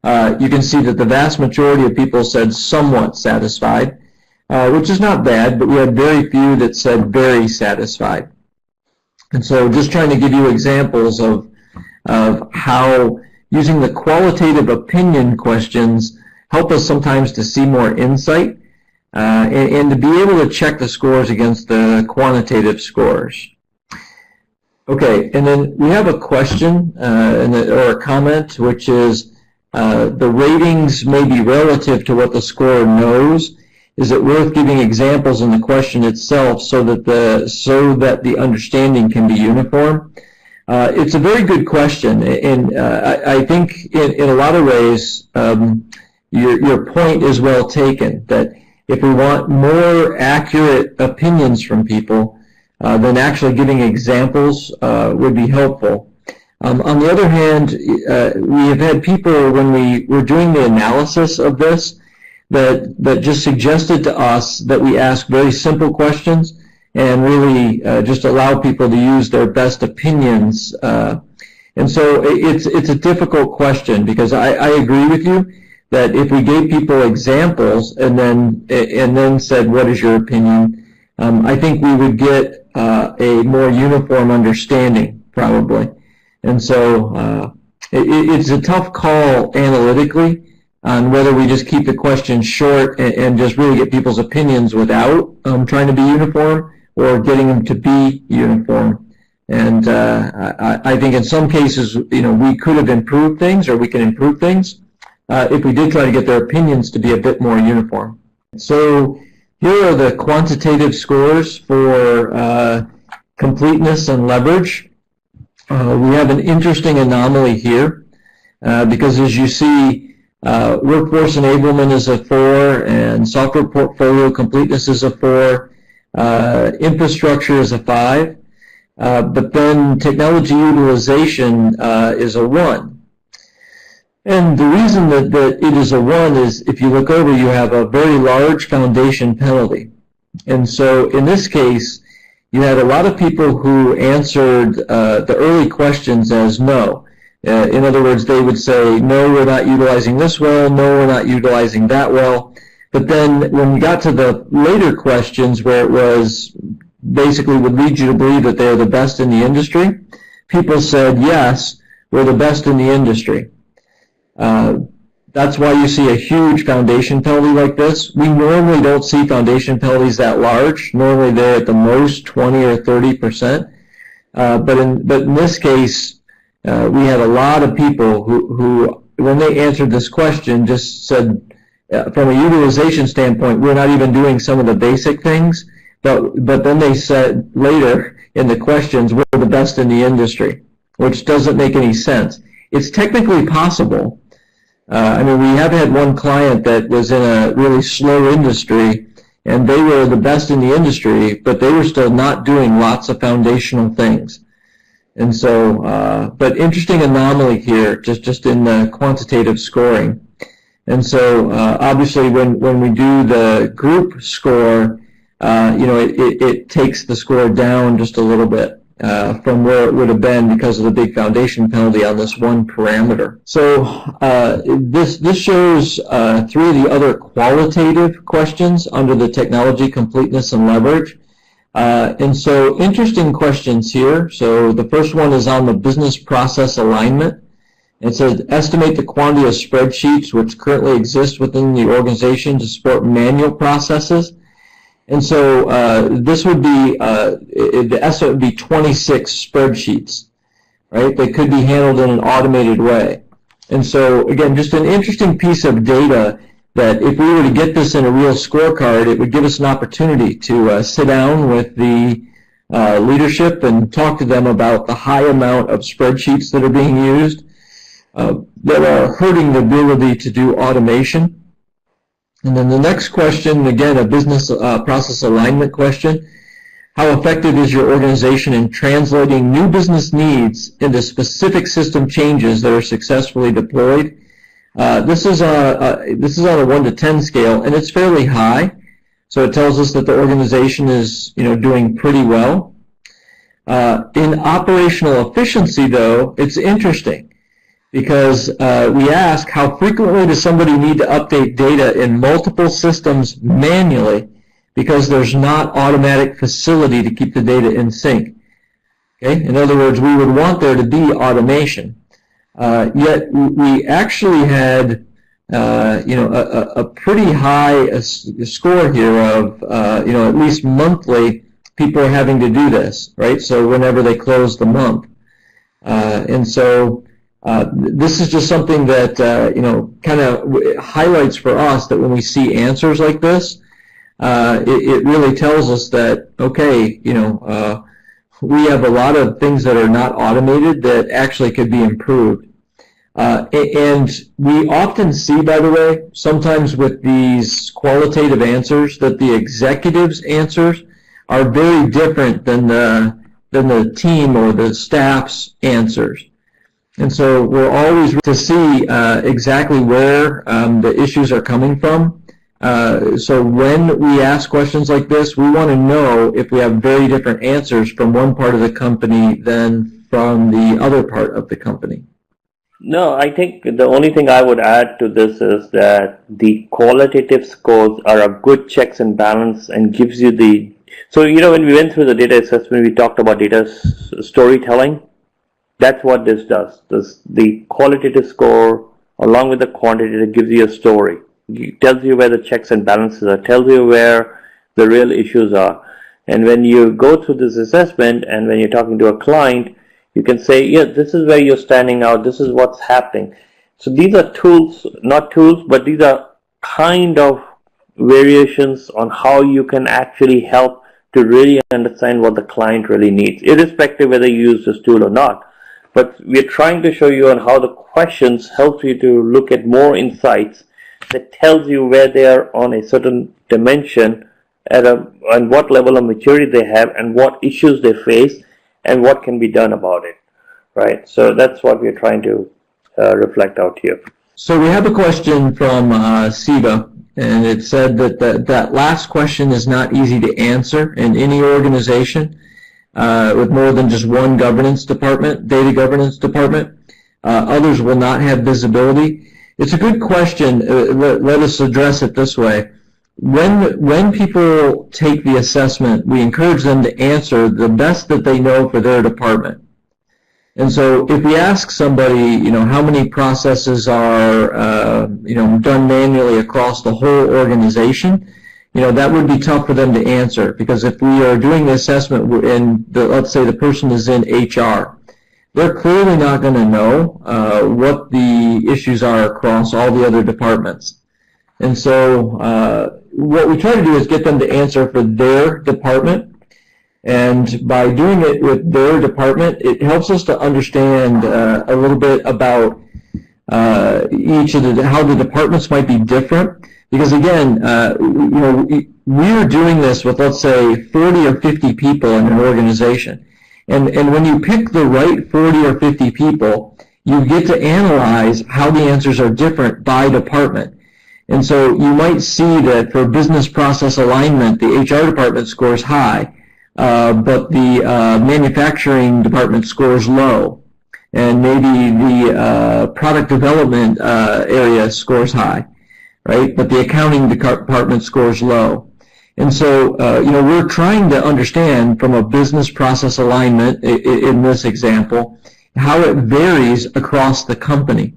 Speaker 2: You can see that the vast majority of people said somewhat satisfied, which is not bad, but we had very few that said very satisfied. And so just trying to give you examples of how using the qualitative opinion questions help us sometimes to see more insight and to be able to check the scores against the quantitative scores. Okay, and then we have a question or a comment, which is the ratings may be relative to what the scorer knows. Is it worth giving examples in the question itself so that the understanding can be uniform? It's a very good question, and I think in a lot of ways your point is well taken, that if we want more accurate opinions from people, then actually giving examples would be helpful. On the other hand, we have had people, when we were doing the analysis of this, that just suggested to us that we ask very simple questions and really just allow people to use their best opinions. And so it's a difficult question, because I agree with you that if we gave people examples and then said, what is your opinion, I think we would get a more uniform understanding, probably. And so it's a tough call analytically on whether we just keep the question short and just really get people's opinions without trying to be uniform, or getting them to be uniform. And I think in some cases, we could have improved things, or we can improve things if we did try to get their opinions to be a bit more uniform. So here are the quantitative scores for completeness and leverage. We have an interesting anomaly here because, as you see, workforce enablement is a 4, and software portfolio completeness is a 4, infrastructure is a 5, but then technology utilization is a 1. And the reason that it is a 1 is, if you look over, you have a very large foundation penalty. And so in this case, you had a lot of people who answered the early questions as no. In other words, they would say, no, we're not utilizing this well, no, we're not utilizing that well. But then when we got to the later questions, where it was basically would lead you to believe that they're the best in the industry, people said, yes, we're the best in the industry. That's why you see a huge foundation penalty like this. We normally don't see foundation penalties that large. Normally they're at the most 20 or 30%. But in this case, we had a lot of people who, when they answered this question, just said, from a utilization standpoint, we're not even doing some of the basic things. But then they said later in the questions, we're the best in the industry, which doesn't make any sense. It's technically possible. I mean, we have had one client that was in a really slow industry, and they were the best in the industry, but they were still not doing lots of foundational things. And so, but interesting anomaly here, just in the quantitative scoring. And so, obviously, when we do the group score, it takes the score down just a little bit from where it would have been because of the big foundation penalty on this one parameter. So this shows 3 of the other qualitative questions under the technology completeness and leverage. And so interesting questions here. So the first one is on the business process alignment. It says, estimate the quantity of spreadsheets which currently exist within the organization to support manual processes. And so this would be, the estimate would be 26 spreadsheets, right? They could be handled in an automated way. And so, again, just an interesting piece of data that if we were to get this in a real scorecard, it would give us an opportunity to sit down with the leadership and talk to them about the high amount of spreadsheets that are being used that are hurting the ability to do automation. And then the next question, again, a business process alignment question. How effective is your organization in translating new business needs into specific system changes that are successfully deployed? This is on a 1 to 10 scale, and it's fairly high. So it tells us that the organization is, doing pretty well. In operational efficiency, though, it's interesting because we ask how frequently does somebody need to update data in multiple systems manually because there's not automatic facility to keep the data in sync. Okay? In other words, we would want there to be automation. Yet we actually had, a pretty high score here of, at least monthly people are having to do this, right? So whenever they close the month. And so this is just something that, kind of highlights for us that when we see answers like this, it really tells us that, okay, we have a lot of things that are not automated that actually could be improved. And we often see, by the way, sometimes with these qualitative answers, that the executives' answers are very different than the team or the staff's answers. And so we're always to see exactly where the issues are coming from. So when we ask questions like this, we want to know if we have very different answers from one part of the company than from the other part of the company.
Speaker 1: No, I think the only thing I would add to this is that the qualitative scores are a good checks and balance and gives you the... So, when we went through the data assessment, we talked about data storytelling. That's what this does. The qualitative score, along with the quantitative, gives you a story. It tells you where the checks and balances are, tells you where the real issues are. And when you go through this assessment and when you're talking to a client, you can say, yeah, this is where you're standing out, this is what's happening. So these are tools, not tools, but these are kind of variations on how you can actually help to really understand what the client really needs, irrespective whether you use this tool or not. But we're trying to show you on how the questions help you to look at more insights that tells you where they are on a certain dimension and what level of maturity they have and what issues they face and what can be done about it, right? So that's what we're trying to reflect out here.
Speaker 2: So we have a question from SIBA, and it said that last question is not easy to answer in any organization with more than just one governance department, data governance department. Others will not have visibility. It's a good question. Let us address it this way. When people take the assessment, we encourage them to answer the best that they know for their department. And so if we ask somebody, how many processes are, done manually across the whole organization, that would be tough for them to answer, because if we are doing the assessment and let's say the person is in HR, they're clearly not going to know what the issues are across all the other departments. And so what we try to do is get them to answer for their department. And by doing it with their department, it helps us to understand a little bit about each of how the departments might be different. Because again, we're doing this with, let's say, 40 or 50 people in an organization. And when you pick the right 40 or 50 people, you get to analyze how the answers are different by department. And so you might see that for business process alignment, the HR department scores high, but the manufacturing department scores low. And maybe the product development area scores high, right? But the accounting department scores low. And so, we're trying to understand from a business process alignment in this example, how it varies across the company.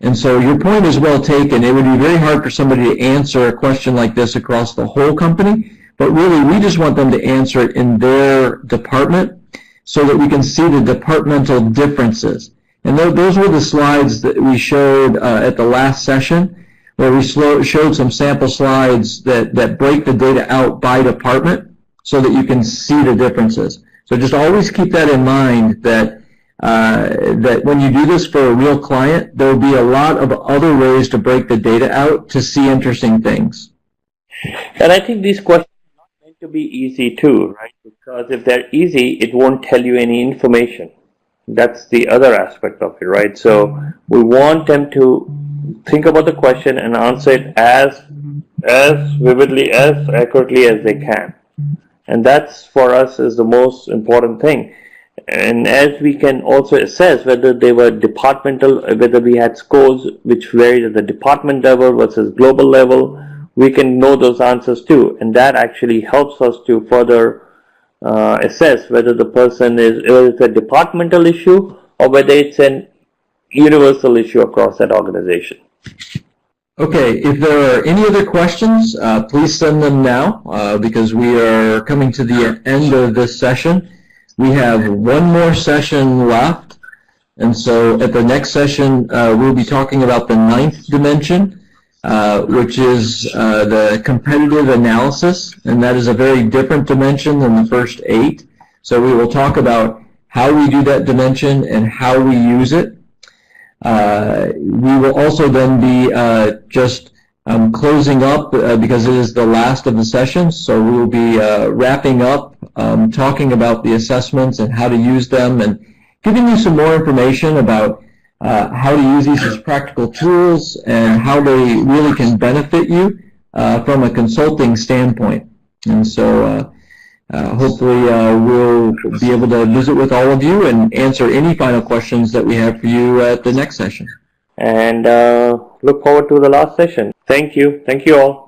Speaker 2: And so your point is well taken. It would be very hard for somebody to answer a question like this across the whole company, but really we just want them to answer it in their department so that we can see the departmental differences. And those were the slides that we showed at the last session, where we showed some sample slides that break the data out by department so that you can see the differences. So just always keep that in mind, that that when you do this for a real client, there will be a lot of other ways to break the data out to see interesting things.
Speaker 1: And I think these questions are not meant to be easy too, right? Because if they're easy, it won't tell you any information. That's the other aspect of it, right? So we want them to think about the question and answer it as vividly, as accurately as they can. And that's, for us, is the most important thing. And as we can also assess whether they were departmental, whether we had scores which varied at the department level versus global level, we can know those answers too. And that actually helps us to further assess whether the person is, whether it's a departmental issue or whether it's an universal issue across that organization.
Speaker 2: Okay, if there are any other questions, please send them now because we are coming to the end of this session. We have one more session left, and so at the next session we'll be talking about the 9th dimension, which is the competitive analysis, and that is a very different dimension than the first 8. So we will talk about how we do that dimension and how we use it. We will also then be just closing up because it is the last of the sessions, so we will be wrapping up, talking about the assessments and how to use them, and giving you some more information about how to use these as practical tools and how they really can benefit you from a consulting standpoint. And so hopefully we'll be able to visit with all of you and answer any final questions that we have for you at the next session.
Speaker 1: And look forward to the last session. Thank you. Thank you all.